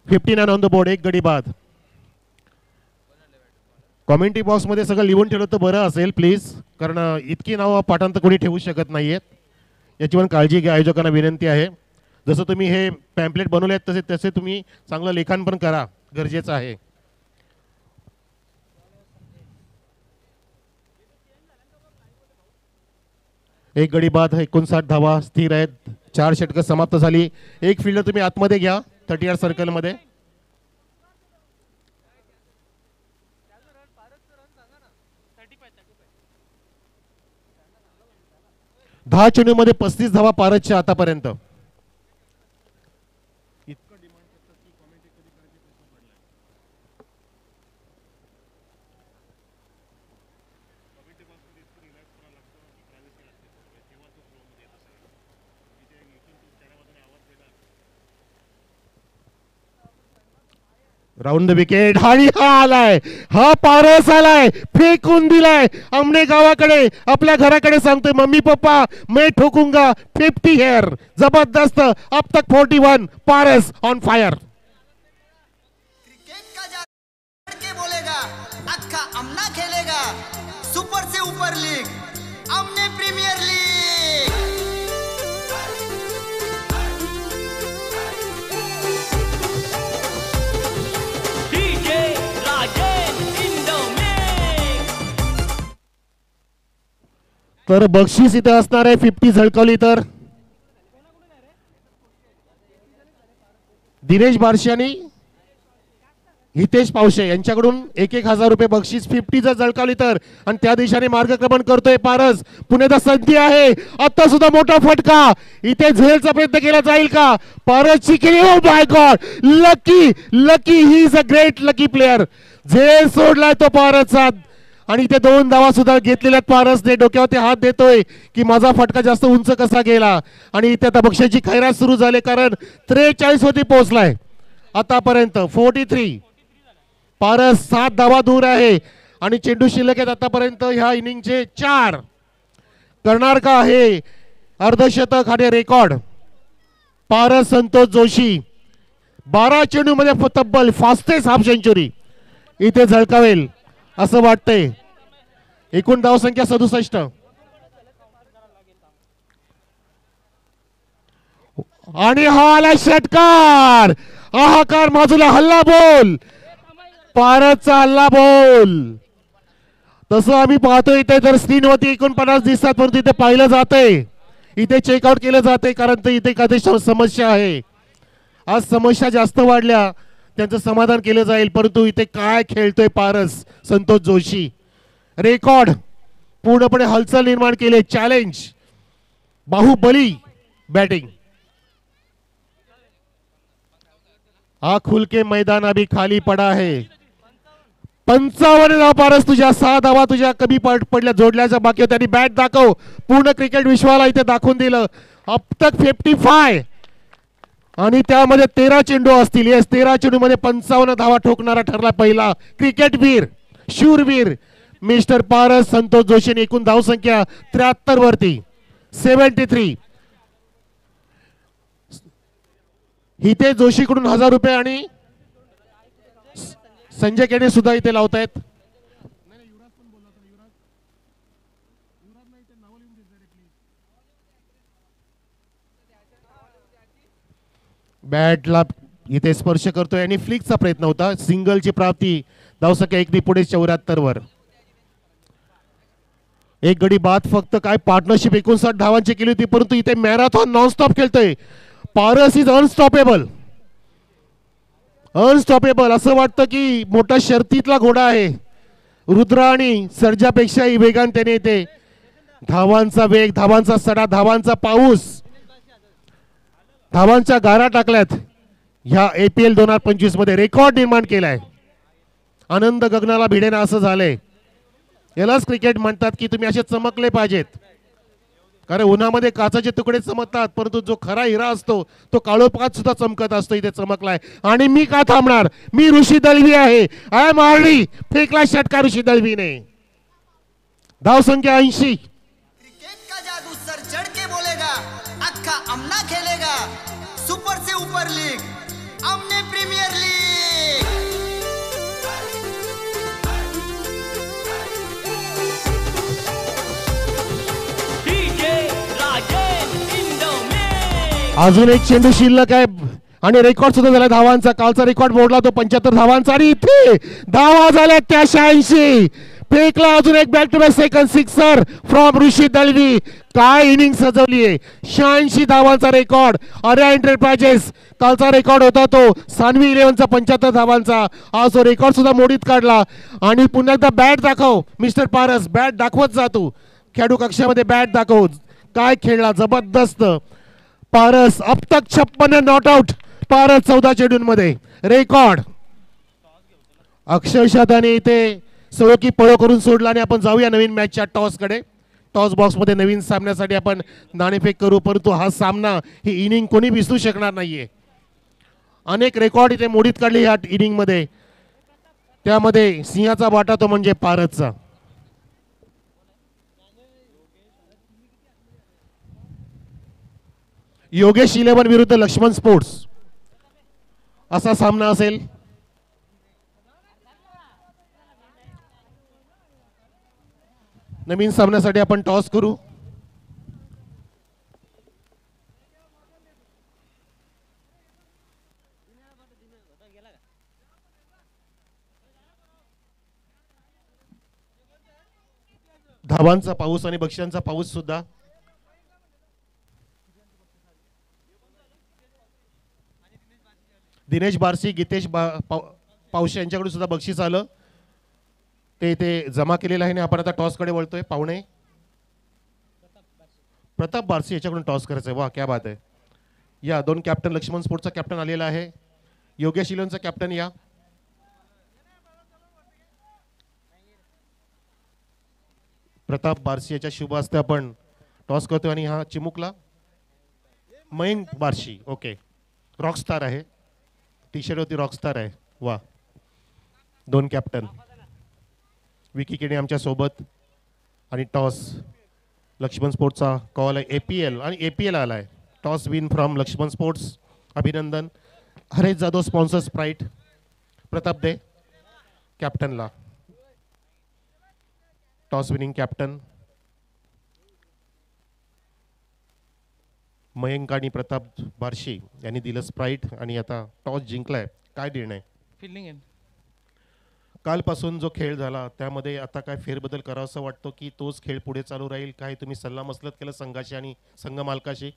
$59 on the board, एक गडी बाद. कॉमेंट्री बॉक्स मध्ये सगळं लिहून ठेवलं तर बरं असेल प्लीज, कारण इतकी नावं पाठांत कोणी ठेवू शकत नाहीयेत. याची पण काळजी घ्या, आयोजकांना विनंती आहे. जसं तुम्ही हे पॅम्पलेट बनवले आहेत तसे तुम्ही चांगलं लेखन पण करा, गरजेचं आहे. एक गडी बाद, 59 धावा स्थिर आहेत. 4 षटकं समाप्त झाली. एक फिल्डर तुम्ही आतमध्ये घ्या 30 यार्ड सर्कल मध्ये. 10 चेंडूमध्ये 35 धावा पारसच्या आतापर्यंत. Round the wicket. आणि हा आलाय, हा पारस आलाय, फेकून दिलाय आमने गावाकडे, आपल्या घराकडे सांगतोय मम्मी पप्पा मैं ठोकूंगा 50 हेयर. जबरदस्त. अब तक 41. Paras on fire. क्रिकेट का चढ़ के बोलेगा, अक्का अमना खेलेगा. सुपर से ऊपर लीग, अमने प्रीमियर लीग. तर बक्षीस इथे असणार आहे 50 झळकवली तर. दिनेश बारशे आणि हितेश पावशे यांच्याकडून 1,000 रुपये बक्षीस 50 जर झळकावली तर. आणि त्या दिशेने मार्गक्रमण करतोय पारस. पुण्याचा संधी आहे, आता सुद्धा मोठा फटका. इथे झेलचा प्रयत्न केला जाईल का? पारसची केली. Oh my God, lucky lucky, he is a great lucky player. झेल सोडलाय तो पारसचा. आणि इथे 2 धावा सुद्धा घेतलेल्या पारसने. डोक्यावरती हात देतोय की माझा फटका जास्त उंच कसा गेला. आणि इथे आता बक्षाची खैरात सुरू झाली, कारण 43 वरती पोहोचलाय आतापर्यंत. 43. पारस 7 धावा दूर आहे आणि चेंडू शिल्लक आहेत आतापर्यंत ह्या इनिंगचे 4. करणार का आहे अर्धशतक आणि रेकॉर्ड? पारस संतोष जोशी 12 चेंडू मध्ये तब्बल फास्टेस्ट हाफ सेंचुरी इथे झळकावेल असं वाटतंय. एकूण धाव संख्या 67. आणि हा आला षटकार. हाहाकार बाजूला, हल्ला बोल, पारसचा हल्ला बोल. तसं आम्ही पाहतोय इथे तर स्क्रीनवरती 49 दिसतात, परंतु इथे पाहिलं जातंय, इथे चेकआउट केलं जाते, कारण इथे काही समस्या आहे. आज समस्या जास्त वाढल्या, त्यांचं समाधान केलं जाईल. परंतु इथे काय खेळतोय पारस संतोष जोशी. रेकॉर्ड पूर्णपणे हलचल निर्माण केले. Challenge, Baahubali batting. हा खुल के मैदान अभी खाली पडा है. 55 धावा पारस तुझ्या. 6 धावा तुझ्या कमी पडल्या, जोडल्याच्या बाकी होत्या. आणि बॅट दाखव. पूर्ण क्रिकेट विश्वाला इथे दाखवून दिलं. अब तक 55 आणि त्यामध्ये 13 चेंडू असतील. येस, 13 चेंडू मध्ये 55 धावा ठोकणारा ठरला पहिला क्रिकेटवीर, शूरवीर मिस्टर पारस संतोष जोशी. एकूण धाव संख्या 73 वरती 73. हिते जोशीकडून 1000 रुपये आणि संजय केणे सुद्धा इथे लावतायत. बॅटला इथे स्पर्श करतोय आणि फ्लिकचा प्रयत्न होता. सिंगलची प्राप्ती. धावसंख्या 1 पुढे 74 वर. एक गडी बाद. फक्त काय पार्टनरशिप 59 धावांची केली होती, परंतु इथे मॅरेथॉन नॉनस्टॉप खेळतोय. Paras is unstoppable. अनस्टॉपेबल असं वाटतं की मोठा शर्तीतला घोडा आहे. रुद्रा आणि सर्जापेक्षाही वेगान त्याने येते. धावांचा वेग, धावांचा सडा, धावांचा पाऊस, धावांच्या गारा टाकल्यात. ह्या APL 2025 मध्ये रेकॉर्ड निर्माण केलाय. आनंद गगनाला भिडेना असं झालंय. यालाच क्रिकेट म्हणतात की तुम्ही असे चमकले पाहिजेत. कारण उन्हामध्ये काचाचे तुकडे चमकतात, परंतु जो खरा हिरा असतो तो काळोखात सुद्धा चमकत असतो. इथे चमकलाय आणि मी का थांबणार. मी ऋषी दळवी आहे. आय एम ऑलरेडी फेकला षटकार ऋषी दळवीने. धाव संख्या 80. क्रिकेट का जादू सर चढ़ के बोलेगा, अक्का अमना खेलेगा. सुपर से ऊपर लीग, अमने प्रीमियर लीग. अजून एक चेंडू शिल्लक आहे आणि रेकॉर्ड सुद्धा झाला धावांचा. कालचा रेकॉर्ड मोडला तो 75 धावांचा आणि इथे धावा झाल्या त्या 86. फेकला अजून एक back to back second sixer from Rishi Dalvi. काय इनिंग सजवली आहे. 86 धावांचा रेकॉर्ड. आर्या एंटरप्राइजेस कालचा रेकॉर्ड होता तो सानवी 11चा 75 धावांचा. आज तो रेकॉर्ड सुद्धा मोडीत काढला. आणि पुन्हा एकदा बॅट दाखव मिस्टर पारस. बॅट दाखवत जा तू. खेळाडू कक्षामध्ये बॅट दाखव. काय खेळला जबरदस्त पारस. अब तक 56 नॉट आउट पारस 14 चेंडूंमध्ये रेकॉर्ड. अक्षरशः त्याने इथे सगळं की पळो करून सोडला. आणि आपण जाऊया नवीन मॅचच्या टॉस कडे. टॉस बॉक्स मध्ये नवीन सामन्यासाठी आपण नाणेफेक करू. परंतु हा सामना ही इनिंग कोणी विसरू शकणार नाहीये. अनेक रेकॉर्ड इथे मोडीत काढले या इनिंग मध्ये. त्यामध्ये सिंहाचा वाटा तो म्हणजे पारसचा. योगेश 11 विरुद्ध लक्ष्मण स्पोर्ट्स असा सामना असेल. नवीन सामन्यासाठी आपण टॉस करू. धावांचा पाऊस आणि बक्षिसांचा पाऊस सुद्धा. दिनेश बारसी गीतेश पावशे यांच्याकडून सुद्धा बक्षीस आलं. ते जमा केलेलं आहे. आणि आपण आता टॉस कडे वळतोय. पाहुणे प्रताप बारसी याच्याकडून टॉस करायचं आहे. वा क्या बात आहे. या दोन कॅप्टन लक्ष्मण स्पोर्ट्सचा कॅप्टन आलेला आहे. योगेश 11चा कॅप्टन या. प्रताप बारसी याच्या शुभ हस्ते आपण टॉस करतोय. आणि हा चिमुकला मयंक बारशी. ओके रॉकस्टार आहे. टी शर्ट होती रॉकस्टार आहे. वा दोन कॅप्टन. विकी केने आमच्या सोबत. आणि टॉस लक्ष्मण स्पोर्ट्सचा कॉल आहे. APL आणि APL आलाय. Toss win from Laxman sports. अभिनंदन. Haresh Jadhav sponsor Sprite. प्रताप दे कॅप्टनला. टॉस विनिंग कॅप्टन मयंक आणि प्रताप बारशी यांनी दिलं स्प्राईट. आणि आता टॉस जिंकलाय. काय निर्णय. फिल्डिंग आहे. कालपासून जो खेळ झाला त्यामध्ये आता काय फेरबदल करावासा वाटतो की तोच खेळ पुढे चालू राहील. काय तुम्ही सल्ला मसलत केलं संघाशी आणि संघ मालकाशी.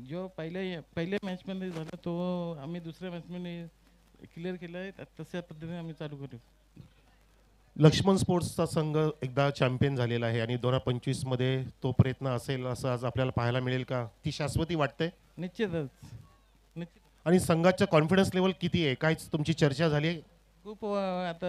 जो पहिल्या मॅचमध्ये झाला तो आम्ही दुसऱ्या मॅचमध्ये क्लिअर केला आहे. तशा पद्धतीने आम्ही चालू करू. लक्ष्मण स्पोर्ट्सचा संघ एकदा चॅम्पियन झालेला आहे आणि 2025 मध्ये तो प्रयत्न असेल असं आज आपल्याला पाहायला मिळेल का. ती शाश्वती वाटते. निश्चितच. निश्चित. आणि संघाचा कॉन्फिडन्स लेवल किती आहे. काय तुमची चर्चा झाली आहे. खूप आता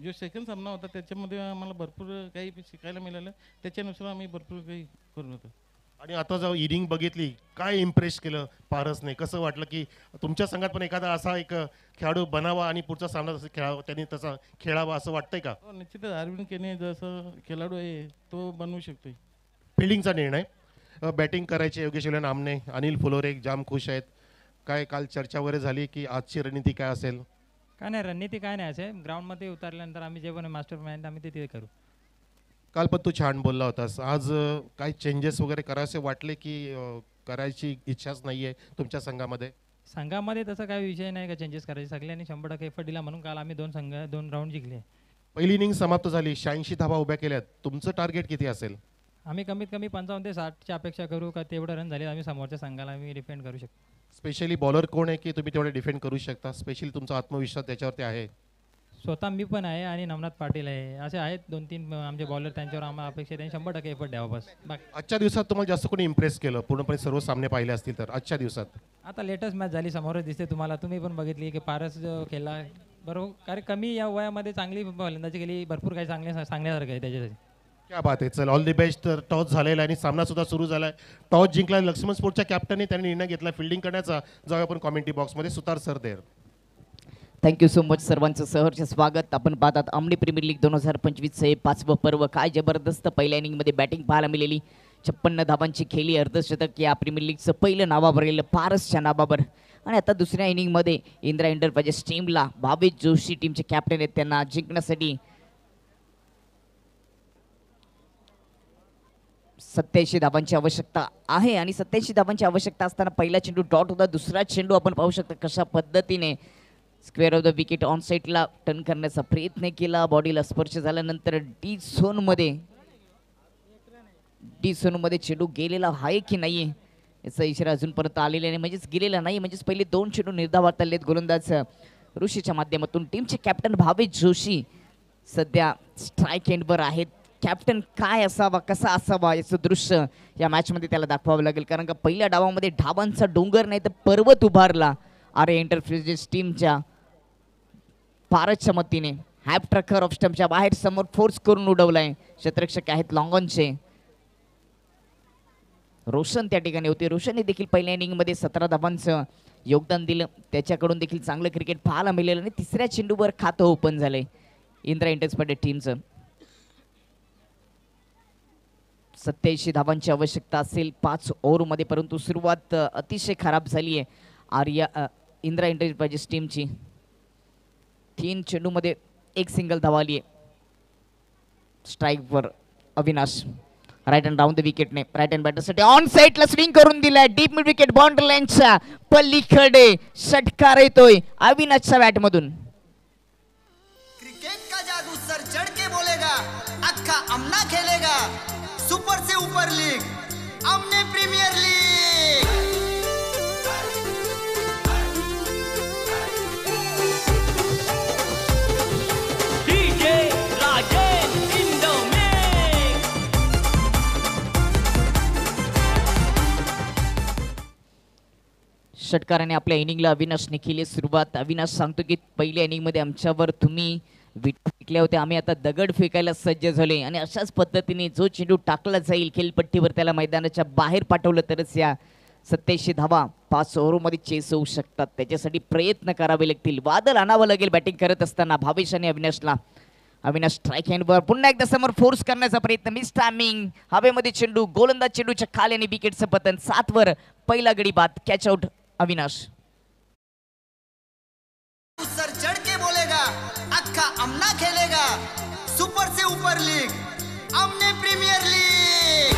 जो सेकंड सामना होता त्याच्यामध्ये आम्हाला भरपूर काही शिकायला मिळालं. त्याच्यानुसार आम्ही भरपूर काही करून होतो. आणि आता जर इनिंग बघितली काय इम्प्रेस केलं पारसने. कसं वाटलं की तुमच्या संघात पण एखादा असा एक खेळाडू बनावा आणि पुढचा सामना तसं खेळावा त्यांनी तसा खेळावा असं वाटतंय का. निश्चितच अरविंद केने जसं खेळाडू आहे तो बनवू शकतोय. फिल्डिंगचा निर्णय. बॅटिंग करायचे योगेश आमने. अनिल फुलोरे जाम खुश आहेत. काय काल चर्चा वगैरे झाली की आजची रणनीती काय असेल. काय नाही रणनीती काय नाही असे ग्राउंडमध्ये उतरल्यानंतर आम्ही जे पण मास्टर माइंड आम्ही ते करू. काल पण तू छान बोलला होतास. आज काही चेंजेस वगैरे करायचे वाटले की करायची इच्छाच नाहीये तुमच्या संघामध्ये. संघामध्ये तसं काही विषय नाही का चेंजेस करायचे. सगळ्यांनी 100% एफर्ट दिला म्हणून काल आम्ही दोन राऊंड जिंकले. पहिली इनिंग समाप्त झाली. 86 धावा उभ्या केल्यात. तुमचं टार्गेट किती असेल. आम्ही कमीत कमी 55 ते 60ची अपेक्षा करू का तेवढं रन झाले आम्ही समोरच्या संघाला आम्ही डिफेंड करू शकतो. स्पेशली बॉलर कोण आहे की तुम्ही तेवढे डिफेंड करू शकता. स्पेशली तुमचा आत्मविश्वास त्याच्यावरती आहे. स्वतः मी पण आहे आणि नवनाथ पाटील आहे. असे आहेत 2-3 आमचे बॉलर. त्यांच्यावर आम्हाला अपेक्षा त्यांनी 100% एफर्ट द्यावा बस. बाकी आजच्या दिवसात तुम्हाला जास्त कोणी इम्प्रेस केलं पूर्णपणे सर्व सामने पाहिले असतील तर आजच्या दिवसात. आता लेटेस्ट मॅच झाली समोरच दिसते तुम्हाला. तुम्ही पण बघितली की पारस जो खेळला बरोबर, कारण कमी या वयामध्ये चांगली फलंदाजी केली, भरपूर काही सांगण्यासारखं आहे त्याच्यासाठी. क्या बात आहे. चल ऑल दी बेस्ट. तर टॉस झालेला आहे आणि सामना सुद्धा सुरू झाला आहे. टॉस जिंकला लक्ष्मण स्पोर्टच्या कॅप्टनने, त्यांनी निर्णय घेतला फिल्डिंग करण्याचा. जाऊया आपण कॉमेंट्री बॉक्समध्ये. Sutar sir there. Thank you so much. सर्वांचं सहर्ष स्वागत. आपण पाहतात अमनी प्रीमियर लीग 2025 हे 5वं पर्व. काय जबरदस्त पहिल्या इनिंगमध्ये बॅटिंग पाहायला मिळाली. 56 धावांची खेळी, अर्धशतक या प्रीमियर लीगचं पहिलं नावावर गेलं पारसच्या नावावर. आणि आता दुसऱ्या इनिंगमध्ये इंदिरा एंटरप्राइजेस टीमला भावेश जोशी टीमचे कॅप्टन आहेत, त्यांना जिंकण्यासाठी 87 धावांची आवश्यकता आहे. आणि 87 धावांची आवश्यकता असताना पहिला चेंडू डॉट होता, दुसरा चेंडू आपण पाहू शकता कशा पद्धतीने square of the wicket on साईडला टर्न करण्याचा प्रयत्न केला. बॉडीला स्पर्श झाल्यानंतर डी झोनमध्ये चेंडू गेलेला आहे की नाही याचा इशारा अजूनपर्यंत आलेला नाही, म्हणजेच गेलेला नाही. म्हणजेच पहिले 2 चेंडू निर्धावात आलेत गोलंदाज ऋषीच्या माध्यमातून. टीमचे कॅप्टन भावेश जोशी सध्या स्ट्राईक एंडवर आहेत. कॅप्टन काय असावा, कसा असावा याचं दृश्य या मॅचमध्ये त्याला दाखवावं लागेल, कारण का पहिल्या डावामध्ये धावांचा डोंगर नाही तर पर्वत उभारला आर्या एंटरप्राइजेस टीमच्या पारसच्या मतीने. हॅप ट्रकर ऑफ स्टंपच्या बाहेर समोर फोर्स करून उडवलाय. क्षेत्ररक्षक आहेत लॉंगॉनचे. रोशन त्या ठिकाणी होते. रोशनने देखील पहिल्या इनिंगमध्ये 17 धावांचं योगदान दिलं, त्याच्याकडून देखील चांगलं क्रिकेट पाहायला मिळालं. आणि तिसऱ्या चेंडूवर खातं ओपन झालंय इंदिरा एंटरप्राइजेस टीमचं. 87 धावांची आवश्यकता असेल 5 ओव्हरमध्ये, परंतु सुरुवात अतिशय खराब झाली आहे इंदिरा एंटरप्राइजेस टीमची. 3 चेंडूमध्ये 1 सिंगल धावा आली आहे. स्ट्राईकवर Avinash right hand round the विकेटने राईट हँड बॅटरसाठी ऑन साईडला स्विंग करून दिलाय. डीप मिड विकेट बाउंड्री लाईनच्या पलीकडे षटकार येतोय अविनाशच्या बॅटमधून. क्रिकेट का जादू सर चढ़ के बोलेगा, अक्का अमना खेलेगा. सुपर से ऊपर लीग, अमने premier league. DJ Rajesh in the mix. षटकाराने आपल्या इनिंगला अविनाशने केली सुरुवात. अविनाश सांगतो की पहिल्या इनिंगमध्ये आमच्यावर तुम्ही विकेट फेकल्या होत्या, आम्ही आता दगड फेकायला सज्ज झालोय. आणि अशाच पद्धतीने जो चेंडू टाकला जाईल खेळपट्टीवर त्याला मैदानाच्या बाहेर पाठवलं तरच या 87 धावा 5 ओव्हरमध्ये चेस होऊ शकतात. त्याच्यासाठी प्रयत्न करावे लागतील. वादळ आणावं लागेल बॅटिंग करत असताना भावेश आणि अविनाशला. अविनाश स्ट्राईक हँडवर पुन्हा एकदा समोर फोर्स करण्याचा प्रयत्न, मिस टायमिंग. हवेमध्ये चेंडू, गोलंदाज चेंडूच्या खाली आणि विकेटचं पतन. 7 वर पहिला गडी बाद, कॅच आउट अविनाश. सर चढ़ के बोलेगा, अक्का अमना खेलेगा. सुपर से ऊपर लीग, अमने premier league.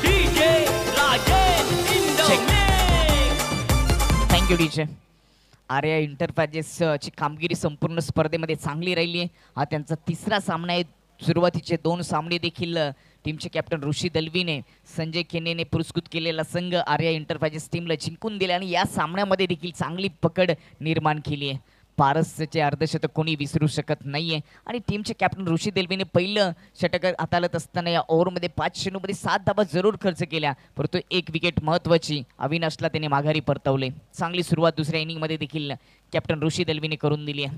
DJ Rajesh in the Check. Mix. Thank you DJ. Arya Enterprises ची कामगिरी संपूर्ण स्पर्धेमध्ये चांगली राहिली आहे. हा त्यांचा 3रा सामना आहे. सुरुवातीचे 2 सामने देखील टीमचे कॅप्टन ऋषी दलवीने संजय केनेने पुरस्कृत केलेला संघ आर्या एंटरप्राइजेस टीमला जिंकून दिले आणि या सामन्यामध्ये देखील चांगली पकड निर्माण केली आहे. पारसचे अर्धशतक कोणी विसरू शकत नाहीये. आणि टीमचे कॅप्टन ऋषी दलवीने पहिलं षटक हाताळत असताना या ओव्हरमध्ये 5 चेंडूमध्ये 7 धावा जरूर खर्च केल्या, परंतु 1 विकेट महत्त्वाची अविनाशला त्याने माघारी परतवले. चांगली सुरुवात दुसऱ्या इनिंगमध्ये देखील कॅप्टन ऋषी दलवीने करून दिली आहे.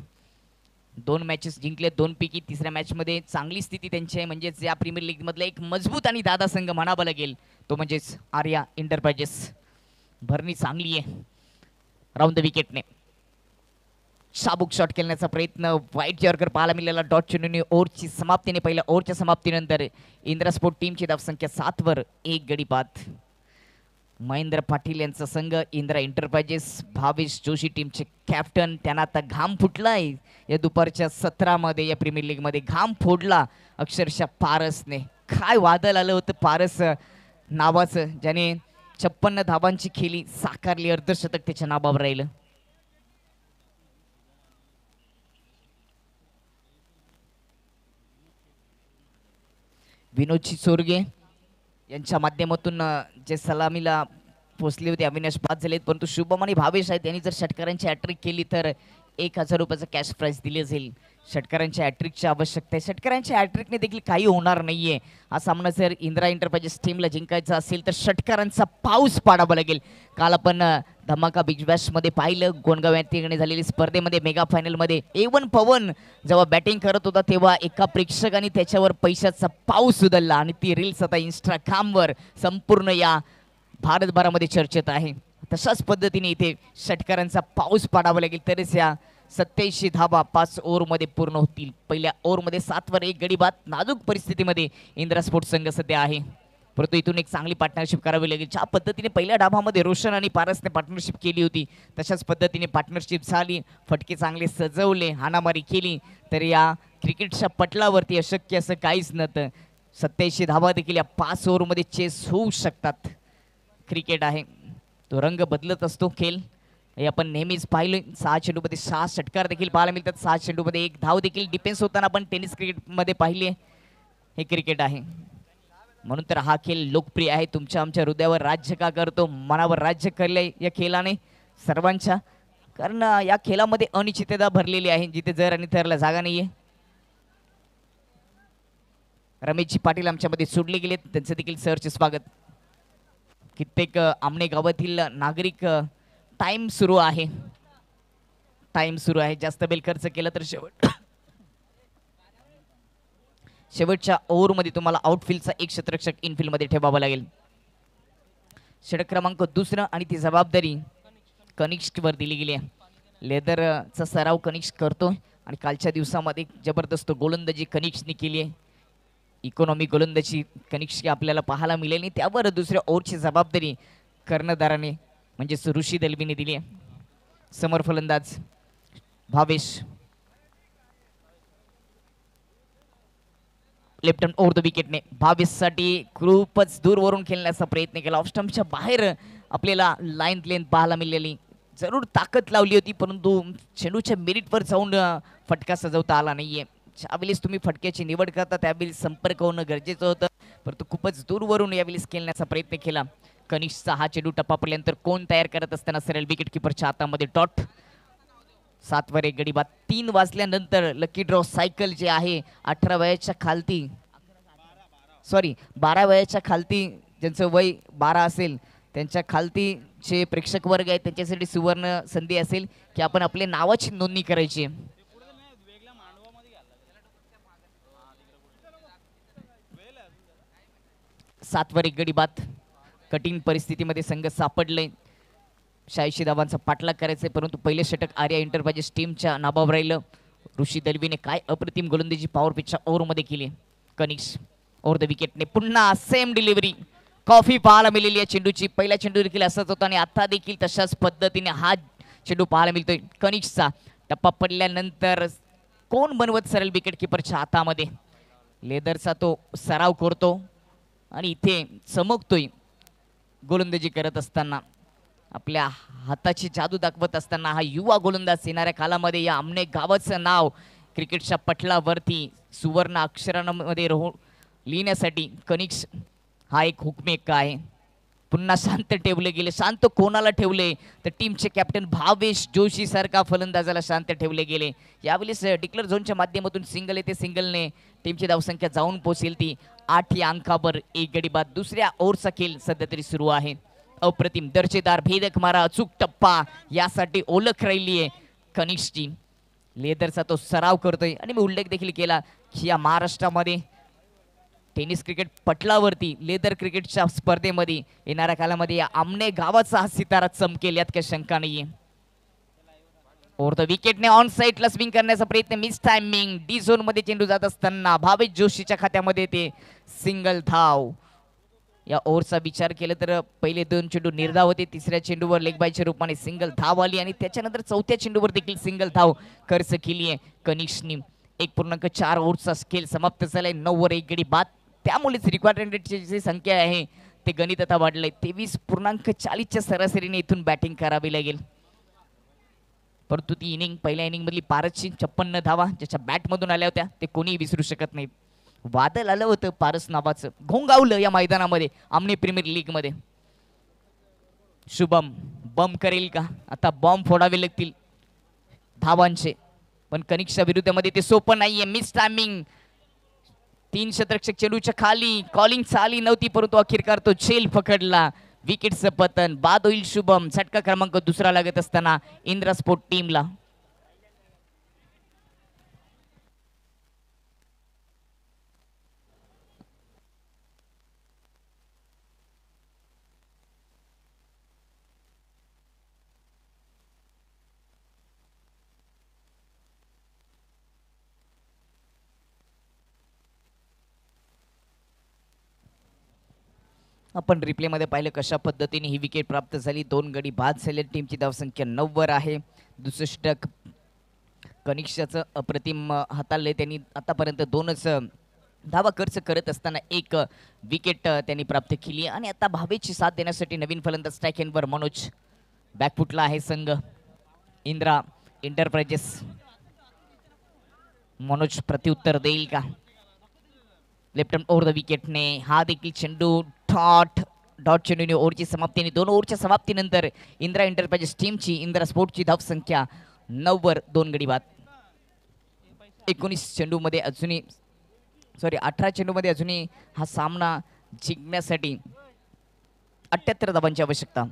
2 मॅचेस जिंकले, 2 पैकी 3ऱ्या मॅचमध्ये चांगली स्थिती त्यांची आहे. म्हणजेच या प्रीमियर लीगमधला एक मजबूत आणि दादा संघ म्हणावा लागेल तो म्हणजेच आर्या एंटरप्राइजेस. भरणी चांगली आहे राऊंड द विकेटने. शाबूक शॉट खेळण्याचा प्रयत्न, वाईट यॉर्कर पाहायला मिळालेला. डॉट चेंडूने ओव्हरची समाप्तीने पहिल्या ओव्हरच्या समाप्तीनंतर इंदिरा स्पोर्ट टीमची धावसंख्या 7 वर 1 गडी बाद. महेंद्र पाटील यांचा संघ इंदिरा एंटरप्राइजेस. भावेश जोशी टीमचे कॅप्टन. त्यांना आता घाम फुटलाय या दुपारच्या 17 मध्ये या प्रीमियर लीग मध्ये. घाम फोडला अक्षरशः पारसने. काय वादळ आलं होतं पारस नावाचं, ज्याने 56 धावांची खेळी साकारली. अर्धशतक त्याच्या नावावर राहिलं. विनोद चिचोरगे यांच्या माध्यमातून जे सलामीला पोचले होते अविनाश बाद झालेत, परंतु शुभम आणि भावेश आहेत त्यांनी जर षटकारांची हॅट्रिक केली तर 1000 रुपयाचं कॅश प्राइज दिले जाईल. षटकारांच्या हॅट्रिकची आवश्यकता आहे. षटकारांच्या हॅट्रिकने देखील काही होणार नाहीये. हा सामना जर इंदिरा एंटरप्राइजेस टीमला जिंकायचा असेल तर षटकारांचा पाऊस पाडावा लागेल. काल आपण धमाका बिग बॅश मध्ये पाहिलं, गोंडगाव या ठिकाणी झालेली स्पर्धेमध्ये मेगा फायनल मध्ये A1 पवन जेव्हा बॅटिंग करत होता तेव्हा एका प्रेक्षकाने त्याच्यावर पैशाचा पाऊस उधळला आणि ती रील्स आता इंस्टाग्रामवर संपूर्ण या भारतभरामध्ये चर्चेत आहे. तशाच पद्धतीने इथे षटकारांचा पाऊस पाडावा लागेल तरच या 87 धावा 5 ओव्हरमध्ये पूर्ण होतील. पहिल्या ओव्हरमध्ये 7 वर 1 गडी बाद. नाजूक परिस्थितीमध्ये इंदिरा स्पोर्ट्स संघ सध्या आहे, परंतु इथून एक चांगली पार्टनरशिप करावी लागेल. ज्या पद्धतीने पहिल्या डावामध्ये रोशन आणि पारसने पार्टनरशिप केली होती तशाच पद्धतीने पार्टनरशिप झाली. फटके चांगले सजवले, हाणामारी केली तर या क्रिकेटच्या पटलावरती अशक्य असं काहीच नव्हतं. 87 धावा देखील या 5 ओव्हरमध्ये चेस होऊ शकतात. क्रिकेट आहे, तो रंग बदलत असतो खेळ. हे आपण नेहमीच पाहिलं. 6 चेंडूमध्ये 6 षटकार देखील पाहायला मिळतात. 6 चेंडूमध्ये 1 धाव देखील डिफेन्स होताना आपण टेनिस क्रिकेटमध्ये पाहिले. हे क्रिकेट आहे म्हणून तर हा खेळ लोकप्रिय आहे. तुमच्या आमच्या हृदयावर राज्य का करतो, मनावर राज्य करले या खेळाने सर्वांच्या. कारण या खेळामध्ये अनिश्चितता भरलेली आहे जिथे जर आणि तरला जागा नाहीये. रमेशजी पाटील आमच्यामध्ये सोडले गेलेत, त्यांचं देखील सरचे स्वागत. कित्येक आमने गावातील नागरिक टाइम सुरू आहे, जास्त बेल खर्च केला तर शेवटच्या ओव्हरमध्ये तुम्हाला आउटफील्डचा एक क्षेत्ररक्षक इनफील्डमध्ये ठेवावा लागेल. षटक क्रमांक 2 आणि ती जबाबदारी कनिष्कवर दिली गेली आहे. लेदरचा सराव कनिष्क करतो आणि कालच्या दिवसामध्ये जबरदस्त गोलंदाजी कनिष्कने केली आहे. इकॉनॉमी गोलंदाजी कनिष्क आपल्याला पाहायला मिळेल. त्यावर दुसऱ्या ओव्हरची जबाबदारी कर्णधाराने म्हणजेच ऋषी दलवीने दिली आहे. समर फलंदाज Bhavesh left hand over the विकेटने भावेशसाठी खूपच दूरवरून खेळण्याचा प्रयत्न केला. ऑफ स्टंपच्या बाहेर आपल्याला लाईन लेंथ पाहायला मिळाली. जरूर ताकद लावली होती परंतु चेंडूच्या मेरिटवर जाऊन फटका सजवता आला नाहीये. ज्यावेळेस तुम्ही फटक्याची निवड करता त्यावेळेस संपर्क होणं गरजेचं होतं परंतु खूपच दूरवरून यावेळेस खेळण्याचा प्रयत्न केला. कनिष्कचा हा चेंडू टप्पा पडल्यानंतर कोण तयार करत असताना सरळ विकेट किपरच्या हातामध्ये डॉट. 7 वर 1 गडी बाद. 3 वाजल्यानंतर लकी ड्रॉ सायकल जे आहे 12 वयाच्या खालती ज्यांचं वय 12 असेल त्यांच्या खालती जे प्रेक्षक वर्ग आहे त्यांच्यासाठी सुवर्ण संधी असेल की आपण आपल्या नावाची नोंदणी करायची. 7 वर 1 गडी बाद. कठीण परिस्थितीमध्ये संघ सापडले. 86 धावांचा पाठलाग करायचा परंतु पहिले षटक आर्या एंटरप्राइजेस टीमच्या नाबावर राहिलं. ऋषी दलवीने काय अप्रतिम गोलंदाजी पॉवर पिचच्या ओव्हरमध्ये केली. कनिष्क ओव्हर द विकेटने पुन्हा सेम डिलिव्हरी. कॉफी पाहायला मिळाली या चेंडूची. पहिला चेंडू देखील असाच होता आणि आता देखील तशाच पद्धतीने हा चेंडू पाहायला मिळतोय. कनिष्कचा टप्पा पडल्यानंतर कोण बनवत सरळ विकेट किपरच्या हातामध्ये. लेदरचा तो सराव करतो आणि इथे चमकतोय गोलंदाजी करत असताना. आपल्या हाताची जादू दाखवत असताना हा युवा गोलंदाज येणाऱ्या कालामध्ये या आमने गावाचं नाव क्रिकेटच्या पटलावरती सुवर्ण अक्षरांमध्ये लिहिण्यासाठी कनिष्क हा एक हुकमेक आहे. पुन्हा शांत ठेवले गेले. शांत कोणाला ठेवले तर टीमचे कॅप्टन भावेश जोशी सारखा फलंदाजाला शांत ठेवले गेले. यावेळेस डिक्लेअर झोनच्या माध्यमातून सिंगल येते. सिंगलने टीमची धावसंख्या जाऊन पोहोचेल ती 8 या अंकावर 1 गडी बाद. दुसऱ्या ओव्हरचा खेळ सध्या तरी सुरू आहे. अप्रतिम दर्जेदार भेदक मारा अचूक टप्पा यासाठी ओळख राहिली आहे कनिष्कची. लेदरचा तो सराव करतोय आणि मी उल्लेख देखील केला की या महाराष्ट्रामध्ये टेनिस क्रिकेट पटलावरती लेदर क्रिकेटच्या स्पर्धेमध्ये येणाऱ्या कालामध्ये या आमने गावाचा हा सितारा चमकेल यात काही शंका नाहीये. ओव्हर द विकेटने ऑन साईडला स्विंग करण्याचा प्रयत्न. Miss timing. डी झोन मध्ये चेंडू जात असताना भावेश जोशीच्या खात्यामध्ये ते सिंगल धाव. या ओव्हरचा विचार केला तर पहिले 2 चेंडू निर्धाव होते. तिसऱ्या चेंडूवर लेग बायच्या रूपाने सिंगल धाव आली आणि त्याच्यानंतर 4थ्या चेंडूवर देखील सिंगल धाव खर्च केली आहे कनिष्कनी. 1.4 ओव्हरचा खेळ समाप्त झालाय. 9 वर 1 गडी बाद. त्यामुळेच रिक्वायर्ड जी संख्या आहे ते गणित आता वाढलंय. 23.40च्या सरासरीने इथून बॅटिंग करावी लागेल. परंतु ती इनिंग पहिल्या इनिंग मधली पारसची 56 धावा ज्याच्या बॅटमधून आल्या होत्या ते कोणीही विसरू शकत नाहीत. वादळ आलं होतं पारस नावाचं, घोंगावलं या मैदानामध्ये आमने प्रीमियर लीग मध्ये. शुभम बम करेल का? आता बॉम्ब फोडावे लागतील. धावांचे, पण कनिष्ठच्या विरुद्धमध्ये ते सोपं नाहीये. मिस टायमिंग, 3 शतरक्षक चेंडूच्या खाली, कॉलिंग चाली नव्हती परंतु अखेरकार तो झेल पकडला. विकेटचं पतन बाद होईल शुभम. झटका क्रमांक दुसरा लागत असताना इंद्रा स्पोर्ट टीमला. आपण रिप्लेमध्ये पाहिलं कशा पद्धतीने ही विकेट प्राप्त झाली. 2 गडी बाद झाले. टीमची धावसंख्या 9 वर आहे. दुसरं षटक कनिष्ठचं अप्रतिम हाताळले. त्यांनी आतापर्यंत 2च धावा खर्च करत असताना 1 विकेट त्यांनी प्राप्त केली. आणि आता भावेची साथ देण्यासाठी नवीन फलंदाज स्ट्राईक एंडवर मनोज बॅकफुटला आहे संघ इंद्रा एंटरप्राइजेस. मनोज प्रत्युत्तर देईल का? लेफ्ट हँड ओव्हर द विकेटने हा देखील चेंडू डॉट चेंडूने ओव्हरची समाप्तीने 2 ओव्हरच्या समाप्तीनंतर इंद्रा एंटरप्राइजेस टीमची इंद्रा स्पोर्टची धावसंख्या 9 वर 2 गडी बाद. 19 चेंडूमध्ये अजूनही 18 चेंडूमध्ये अजूनही हा सामना जिंकण्यासाठी 78 धावांची आवश्यकता.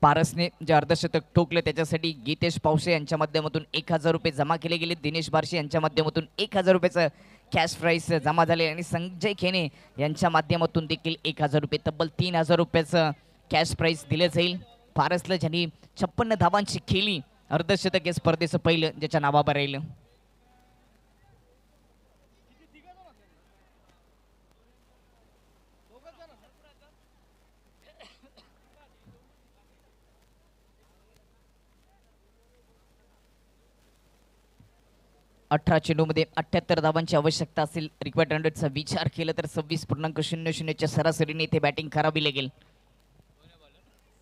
पारसने जे अर्धशतक ठोकले त्याच्यासाठी गीतेश पावसे यांच्या माध्यमातून 1000 रुपये जमा केले गेले. दिनेश बारशे यांच्या माध्यमातून 1000 रुपयाचं कॅश प्राईज जमा झाले आणि संजय खेने यांच्या माध्यमातून देखील 1000 रुपये, तब्बल 3000 रुपयाचं कॅश प्राईज दिलं जाईल. पारसला ज्यांनी 56 धावांची खेळली, अर्धशतक या स्पर्धेचं पहिलं ज्याच्या नावावर राहिलं. अठरा चेंडूमध्ये 78 धावांची आवश्यकता असेल. रिक्वायर्ड रनचा विचार केला तर 26.00च्या सरासरीने इथे बॅटिंग करावी लागेल.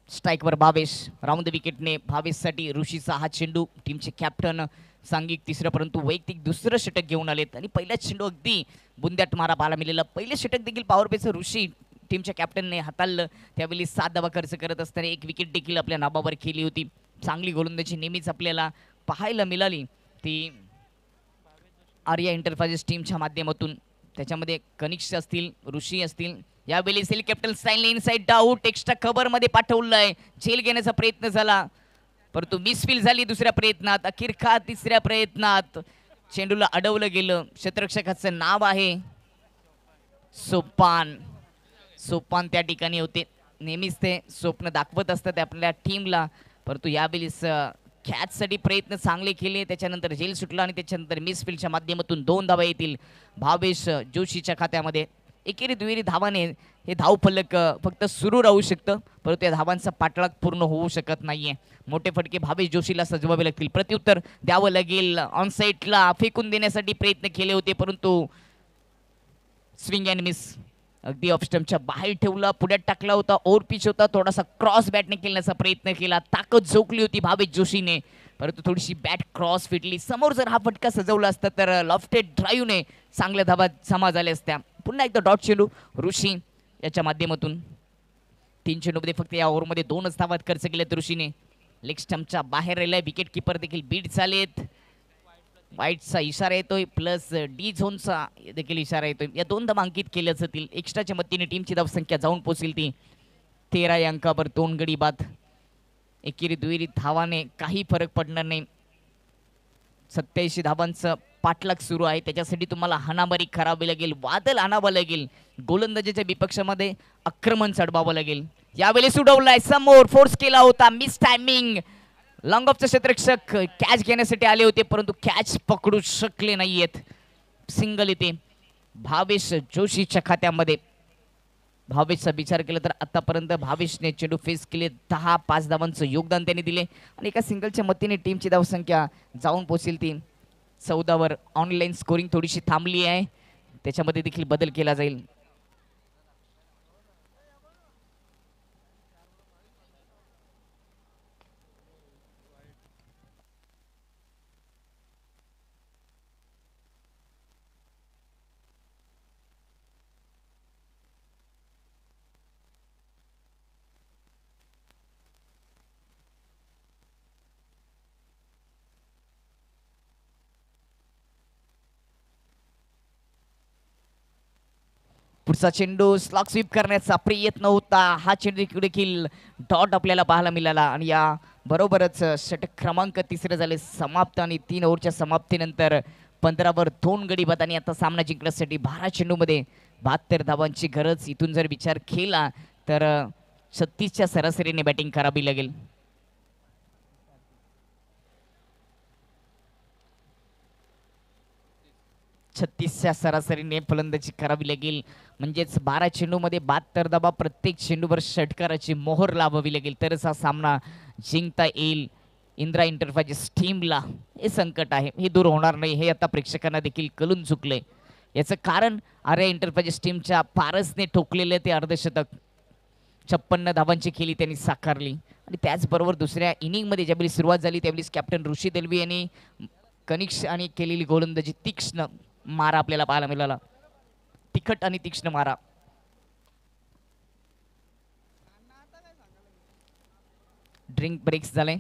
स्ट्राईकवर भावेश, राऊंड द विकेटने भावेशसाठी ऋषीचा हा चेंडू. टीमचे कॅप्टन सांघिक तिसरं परंतु वैयक्तिक दुसरं षटक घेऊन आलेत आणि पहिलाच चेंडू अगदी बुंद्याट मारा पाहायला मिळालेला. पहिले षटक देखील पॉवर प्लेचं ऋषी टीमच्या कॅप्टनने हाताळलं. त्यावेळी 7 धावा खर्च करत असताना 1 विकेट देखील आपल्या नावावर केली होती. चांगली गोलंदाजी नेहमीच आपल्याला पाहायला मिळाली ती आर्या एंटरप्राइजेस टीमच्या माध्यमातून. त्याच्यामध्ये कनिष्ठ असतील, ऋषी असतील. यावेळी सेल कॅप्टन स्टाईलने इनसाइड आउट एक्स्ट्रा कव्हरमध्ये पाठवलंय. झेल घेण्याचा प्रयत्न झाला परंतु मिसफील झाली दुसऱ्या प्रयत्नात. अखेरकार तिसऱ्या प्रयत्नात चेंडूला अडवलं गेलं. क्षेत्ररक्षकाचं नाव आहे सोपान. सोपान त्या ठिकाणी होते. नेहमीच ते स्वप्न दाखवत असतात आपल्या टीमला परंतु यावेळी कॅचसाठी प्रयत्न चांगले केले. त्याच्यानंतर झेल सुटला आणि त्याच्यानंतर मिसफील्डच्या माध्यमातून 2 धावा येतील भावेश जोशीच्या खात्यामध्ये. एकेरी दुहेरी धावाने हे धावफलक फक्त सुरू राहू शकतं परंतु या धावांचा पाठलाग पूर्ण होऊ शकत नाहीये. मोठे फटके भावेश जोशीला सजवावे लागतील. प्रत्युत्तर द्यावं लागेल. ऑन साईडला फेकून देण्यासाठी प्रयत्न केले होते परंतु स्विंग अँड मिस. अगदी ऑफस्टम्पच्या बाहेर ठेवला, पुढ्यात टाकला होता. ओव्हर पिच होता, थोडासा क्रॉस बॅटने खेळण्याचा प्रयत्न केला. ताकद झोकली होती भावेश जोशीने परंतु थोडीशी बॅट क्रॉस फिटली. समोर जर हा फटका सजवला असता तर लॉफ्टेड ड्राईव्हने चांगल्या धावा जमा झाल्या असत्या. पुन्हा एकदा डॉट चेंडू ऋषी याच्या माध्यमातून. 3 चेंडूमध्ये फक्त या ओव्हरमध्ये 2च धावा खर्च केल्यात ऋषीने. लेग स्टंपच्या बाहेर राहिलाय. विकेट किपर देखील बीट झालेत. वाईटचा इशारा येतोय प्लस डी झोनचा देखील इशारा येतोय. या 2 धावा अंकित केल्या जातील. एक्स्ट्राच्या मदतीने टीमची धावसंख्या जाऊन पोहोचेल ती 13 या अंकावर 2 गडी बाद. एकेरी दुहेरी धावाने काही फरक पडणार नाही. 87 धावांचं पाठलाग सुरू आहे. त्याच्यासाठी तुम्हाला हाणामारी करावी लागेल, वादळ आणावं लागेल, गोलंदाजीच्या विपक्षामध्ये आक्रमण चढवावं लागेल. यावेळी सुडवलाय समोर, फोर्स केला होता, मिस टायमिंग. लॉंग ऑफचे क्षेत्ररक्षक कॅच घेण्यासाठी आले होते परंतु कॅच पकडू शकले नाहीयेत. सिंगल येते भावेश जोशीच्या खात्यामध्ये. भावेशचा विचार केला तर आतापर्यंत भावेशने चेंडू फेस केले. 10-5 धावांचं योगदान त्यांनी दिले आणि एका सिंगलच्या मदतीने टीमची धावसंख्या जाऊन पोहोचेल ती 14 वर. ऑनलाईन स्कोरिंग थोडीशी थांबली आहे, त्याच्यामध्ये देखील बदल केला जाईल. पुढचा चेंडू स्लॉग स्वीप करण्याचा प्रयत्न होता. हा चेंडू देखील डॉट आपल्याला पाहायला मिळाला आणि या बरोबरच षटक क्रमांक तिसरे झाले समाप्त आणि 3 ओव्हरच्या समाप्तीनंतर 15वर 2 गडी बाद आणि आता सामना जिंकण्यासाठी 12 चेंडूमध्ये 72 धावांची गरज. इथून जर विचार केला तर 36च्या सरासरीने बॅटिंग करावी लागेल. छत्तीसच्या सरासरीने फलंदाजी करावी लागेल. म्हणजेच 12 चेंडूमध्ये 72 धावा, प्रत्येक चेंडूवर षटकाराची मोहर लावावी लागेल तरच हा सामना जिंकता येईल. इंद्रा एंटरप्राइजेस टीमला हे संकट आहे, हे दूर होणार नाही, हे आता प्रेक्षकांना देखील कळून चुकले. याचं कारण आर्या एंटरप्राइजेस टीमच्या पारसने ठोकलेले ते अर्धशतक 56 धावांची खेळी त्यांनी साकारली. आणि त्याचबरोबर दुसऱ्या इनिंगमध्ये ज्यावेळी सुरुवात झाली त्यावेळी कॅप्टन ऋषी दलवी यांनी कनिक्ष आणि केलेली गोलंदाजी तीक्ष्ण मारा आपल्याला पाहायला मिळाला. तिखट आणि तीक्ष्ण मारा. ड्रिंक ब्रेक्स झाले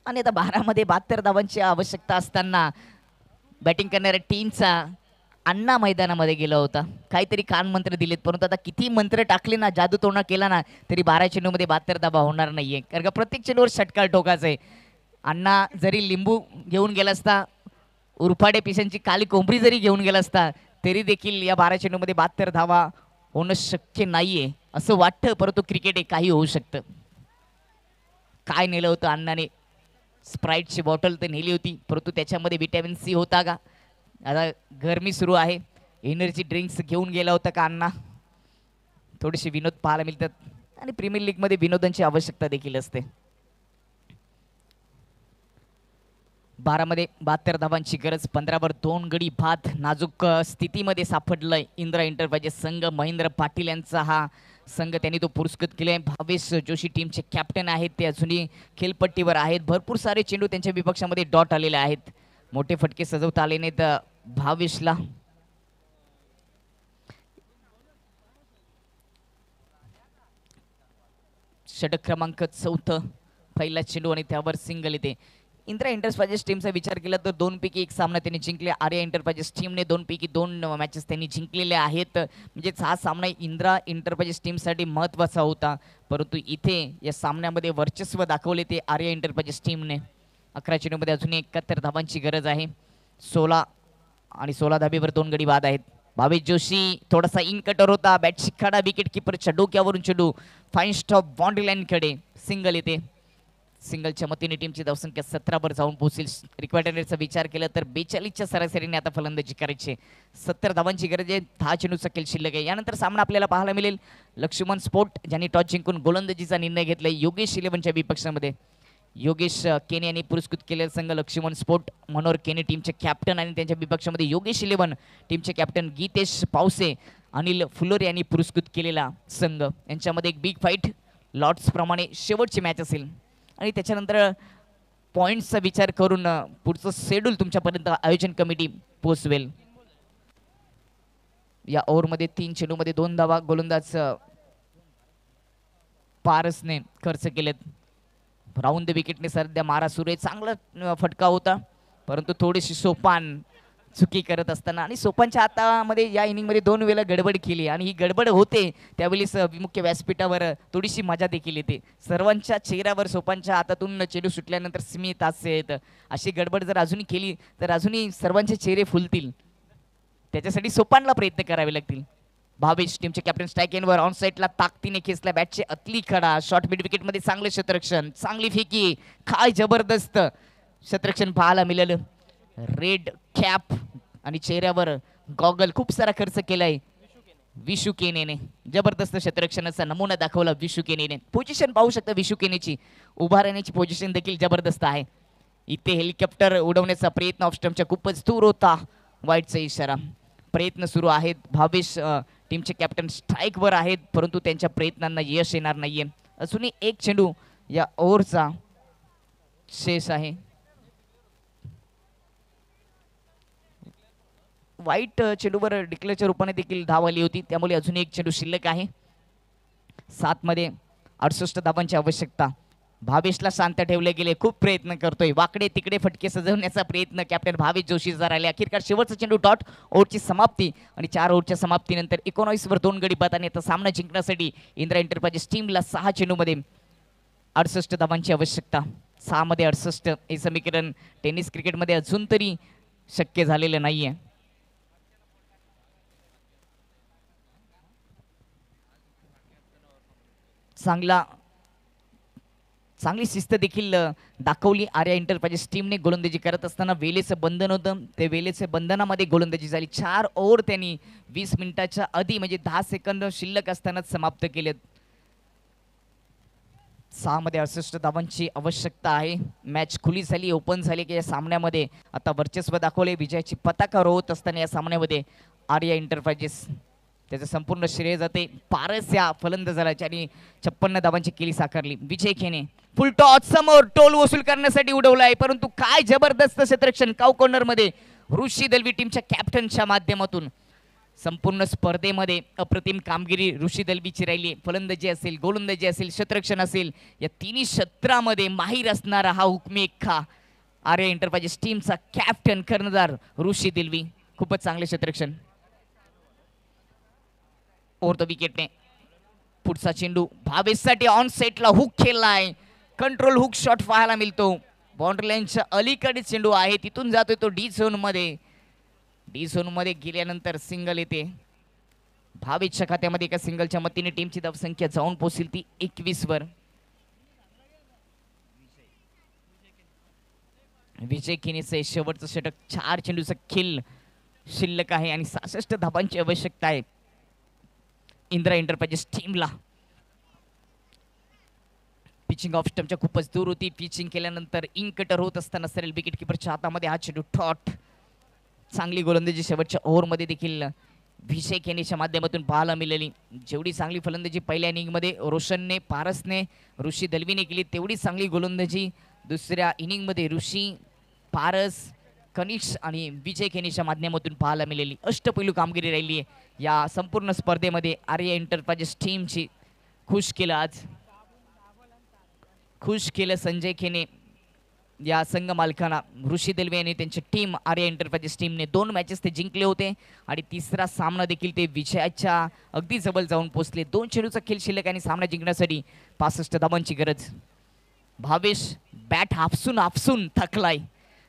आणि आता 12 मध्ये 72 धावांची आवश्यकता असताना बॅटिंग करणाऱ्या टीमचा अण्णा मैदानामध्ये गेला होता. काहीतरी कान मंत्र दिलेत, परंतु आता किती मंत्र टाकले ना, जादू तोडा केला ना, तरी 12 चेंडूमध्ये 72 धावा होणार नाहीये. कारण का प्रत्येक चेंडूवर षटकार ठोकायचा आहे. अण्णा जरी लिंबू घेऊन गेला असता, उरफाडे पिशांची काली कोंबडी जरी घेऊन गेला असता, तरी देखील या 12 चेंडूमध्ये 72 धावा होणं शक्य नाहीये असं वाटतं. परंतु क्रिकेट हे काही होऊ शकतं. काय नेलं होतं अण्णाने? स्प्राईटची बॉटल तर नेली होती, परंतु त्याच्यामध्ये विटॅमिन सी होता का? आता गरमी सुरू आहे, एनर्जी ड्रिंक्स घेऊन गेला होता का अण्णा? थोडेसे विनोद पाहायला मिळतात आणि प्रीमियर लीगमध्ये विनोदांची आवश्यकता देखील असते. 12 मध्ये 72 धावांची गरज, 15वर 2 गडी बाद. नाजूक स्थितीमध्ये सापडलंय इंद्रा एंटरप्राइजेस संघ. महेंद्र पाटील यांचा हा संघ त्यांनी तो पुरस्कृत केलाय. भावेश जोशी टीमचे कॅप्टन आहेत, ते अजूनही खेळपट्टीवर आहेत. भरपूर सारे चेंडू त्यांच्या विपक्षामध्ये डॉट आलेले आहेत. मोठे फटके सजवता आले नाहीत भावेशला. षटक क्रमांक 4, पहिला चेंडू आणि त्यावर सिंगल येते. इंद्रा एंटरप्राइजेस टीमचा विचार केला तर 2 पैकी 1 सामना त्यांनी जिंकले. आर्या एंटरप्राइजेस टीमने 2 पैकी 2 मॅचेस त्यांनी जिंकलेले आहेत. म्हणजेच हा सामना इंद्रा एंटरप्राइजेस टीमसाठी महत्त्वाचा होता. परंतु इथे या सामन्यामध्ये वर्चस्व दाखवले ते आर्या एंटरप्राइजेस टीमने. 11 चेंडूमध्ये अजून 71 धावांची गरज आहे. 16 आणि 16 धाबेवर 2 गडी बाद आहेत. भावेश जोशी थोडासा इन कटर होता, बॅट शिखाडा विकेट किपरच्या डोक्यावरून चेंडू फाईन स्टॉप बाउंड्री लाईनकडे सिंगल येते. सिंगलच्या मतीने टीमची धावसंख्या 17वर जाऊन पोहोचेल. रिक्वायर्डचा विचार केला तर 42च्या सरासरीने आता फलंदाजी करायची. 70 धावांची गरज आहे. 10 चेंडूचा खेळ शिल्लक आहे. यानंतर सामना आपल्याला पाहायला मिळेल लक्ष्मण स्पोर्ट ज्यांनी टॉस जिंकून गोलंदाजीचा निर्णय घेतलाय. योगेश 11च्या विपक्षामध्ये योगेश केने यांनी पुरस्कृत केलेला संघ लक्ष्मण स्पोर्ट. मनोहर केने टीमचे कॅप्टन आणि त्यांच्या विपक्षामध्ये योगेश 11 टीमचे कॅप्टन गीतेश पावसे, अनिल फुलोरे यांनी पुरस्कृत केलेला संघ. यांच्यामध्ये एक बिग फाईट लॉर्ड्स प्रमाणे शेवटची मॅच असेल आणि त्याच्यानंतर पॉईंट्सचा विचार करून पुढचं शेड्यूल तुमच्यापर्यंत आयोजन कमिटी पोहोचवेल. या ओव्हरमध्ये 3 चेंडूमध्ये 2 धावा गोलंदाज पारसने खर्च केलेत. राऊंड द विकेटने सध्या मारा सुरू आहे. चांगला फटका होता, परंतु थोडीशी सोपान चुकी करत असताना आणि सोपानच्या हातामध्ये या इनिंगमध्ये 2 वेळा गडबड केली आणि ही गडबड होते त्यावेळेस मुख्य व्यासपीठावर थोडीशी मजा देखील येते. सर्वांच्या चेहऱ्यावर सोपानच्या हातातून चेंडू सुटल्यानंतर स्मित हास्य येतं. अशी गडबड जर अजूनही केली तर अजूनही सर्वांचे चेहरे फुलतील. त्याच्यासाठी सोपानला प्रयत्न करावे लागतील. भावेश टीमचे कॅप्टन स्ट्राईक एंडवर ऑन साईडला ताकदीने खेचला. बॅटचे अतली खडा, शॉर्ट मिड विकेटमध्ये चांगले क्षेत्ररक्षण, चांगली फेकी, काय जबरदस्त क्षेत्ररक्षण पाहायला मिळालं. रेड कॅप आणि चेहऱ्यावर गॉगल, खूप सारा खर्च केलाय विशू केनेने. जबरदस्त क्षेत्ररक्षणाचा नमुना दाखवला विशू केनेने. पोझिशन पाहू शकता विशू केनेची, उभा राहण्याची पोझिशन देखील जबरदस्त आहे. इथे हेलिकॉप्टर उडवण्याचा प्रयत्न ऑफ स्टंपच्या खूपच दूर होता. वाईटचा इशारा. प्रयत्न सुरू आहेत. भावेश टीमचे कॅप्टन स्ट्राईकवर आहेत, परंतु त्यांच्या प्रयत्नांना यश येणार नाहीये. अजूनही 1 चेंडू या ओव्हरचा शेष आहे. वाईट चेंडूवर डिक्लेअरच्या रूपाने देखील धाव आली होती, त्यामुळे अजून 1 चेंडू शिल्लक आहे. 7 मध्ये 68 धावांची आवश्यकता. भावेशला शांत ठेवले गेले, खूप प्रयत्न करतोय, वाकडे तिकडे फटके सजवण्याचा प्रयत्न कॅप्टन भावेश जोशीचा राहिले. अखेरकार शेवटचा चेंडू डॉट ओव्हरची समाप्ती आणि 4 ओव्हरच्या समाप्तीनंतर 19 वर 2 गडी बाद आणि आता सामना जिंकण्यासाठी इंदिरा एंटरप्राइजेस टीमला 6 चेंडूमध्ये 68 धावांची आवश्यकता. 6 मध्ये 68 हे समीकरण टेनिस क्रिकेटमध्ये अजून तरी शक्य झालेलं नाहीये. चांगली शिस्त देखील दाखवली आर्या एंटरप्राइजेस टीमने. गोलंदाजी करत असताना वेलेचं बंधन होतं, ते वेलेचं बंधनामध्ये गोलंदाजी झाली. 4 ओव्हर त्यांनी 20 मिनिटाच्या आधी म्हणजे 10 सेकंद शिल्लक असतानाच समाप्त केलेत. 6 मध्ये 68 धावांची आवश्यकता आहे. मॅच खुली झाली, ओपन झाली की या सामन्यामध्ये आता वर्चस्व दाखवले. विजयाची पताका रोवत असताना या सामन्यामध्ये आर्या एंटरप्राइजेस त्याचं संपूर्ण श्रेय जाते पारस या फलंदाजाला, ज्यांनी 56 धावांची केली साकारली. विजय खेने फुल टॉस समोर टोल वसूल करण्यासाठी उडवलाय, परंतु काय जबरदस्त क्षेत्ररक्षण काव कॉर्नर मध्ये ऋषी दलवी टीमच्या कॅप्टनच्या माध्यमातून. संपूर्ण स्पर्धेमध्ये अप्रतिम कामगिरी ऋषी दलवीची राहिली. फलंदाजी असेल, गोलंदाजी असेल, क्षेत्ररक्षण असेल, या तिन्ही क्षेत्रामध्ये माहीर असणारा हा हुकमी एक्का आर्या एंटरप्राइजेस टीमचा कॅप्टन कर्णधार ऋषी दलवी. खूपच चांगले क्षेत्ररक्षण. ओव्हर द विकेटने पुढचा चेंडू भावेशसाठी ऑन सेटला हुक खेळलाय. कंट्रोल हुक शॉट पाहायला मिळतो. बाउंड्री लाईनच्या अलीकडे चेंडू आहे, तिथून जातोय तो डी झोन मध्ये. डी झोन मध्ये गेल्यानंतर सिंगल येते. भावेशच्या खात्यामध्ये एका सिंगलच्या मतीने टीमची धावसंख्या जाऊन पोहोचेल ती 21 वर. विजय खेनेचे शेवटचं षटक. 4 चेंडूचा खेळ शिल्लक आहे आणि 66 धावांची आवश्यकता आहे इंदिरा एंटरप्राइजेस टीमला. पिचिंग ऑफ स्टंपच्या खूपच दूर होती. पिचिंग केल्यानंतर इन कटर होत असताना सरेल विकेट किपरच्या हातामध्ये हा चेंडू ठॉट. चांगली गोलंदाजी शेवटच्या ओव्हरमध्ये देखील विजय खेनेच्या माध्यमातून पाहायला मिळाली. जेवढी चांगली फलंदाजी पहिल्या इनिंगमध्ये रोशनने, पारसने, ऋषी दलवीने केली, तेवढी चांगली गोलंदाजी दुसऱ्या इनिंगमध्ये ऋषी, पारस, कनिष्क आणि विजय खेनेच्या माध्यमातून पाहायला मिळाली. अष्टपैलू कामगिरी राहिली आहे या संपूर्ण स्पर्धेमध्ये. आर्या एंटरप्राइजेस टीमची खुश केलं आज, खुश केलं संजय खेने या संघ मालकांना. ऋषी दलवी आणि त्यांची टीम आर्या एंटरप्राइजेस टीमने 2 मॅचेस ते जिंकले होते आणि तिसरा सामना देखील ते विजयाच्या अगदी जवळ जाऊन पोहोचले. 2 चेंडूचा खेळ शिल्लक आणि सामना जिंकण्यासाठी 65 धावांची गरज. भावेश बॅट हापसून थकलाय.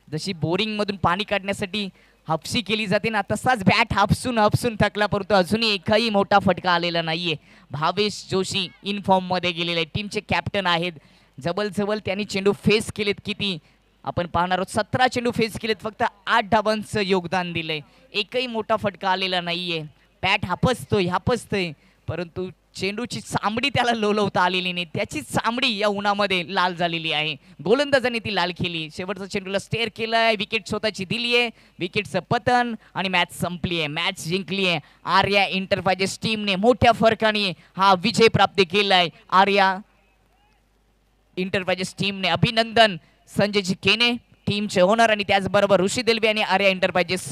जशी बोरिंग मधून पाणी काढण्यासाठी हापसी केली जाते ना, तसाच बॅट हापसून थकला, परंतु अजूनही एकही मोठा फटका आलेला नाहीये. भावेश जोशी इन फॉर्म मध्ये गेलेले आहेत, टीमचे कॅप्टन आहेत. जवळ त्यांनी चेंडू फेस केलेत. किती आपण पाहणार आहोत, 17 चेंडू फेस केलेत, फक्त 8 धावांचं योगदान दिलंय. एकही मोठा फटका आलेला नाहीये. बॅट हापसतोय परंतु चेंडूची चामडी त्याला लोलवता आलेली नाही. त्याची चामडी या उन्हामध्ये लाल झालेली आहे. गोलंदाजाने ती लाल केली. शेवटचा चेंडूला स्टेअर केलाय, विकेट स्वतःची दिली आहे, विकेटचं पतन आणि मॅच संपली आहे, मॅच जिंकली आहे. आर्या एंटरप्राइजेस टीमने मोठ्या फरकाने हा विजय प्राप्त केलाय. आर्या एंटरप्राइजेस टीमने अभिनंदन संजयजी केने, टीमचे ओनर आणि त्याचबरोबर ऋषी दलवी आणि आर्या एंटरप्राइजेस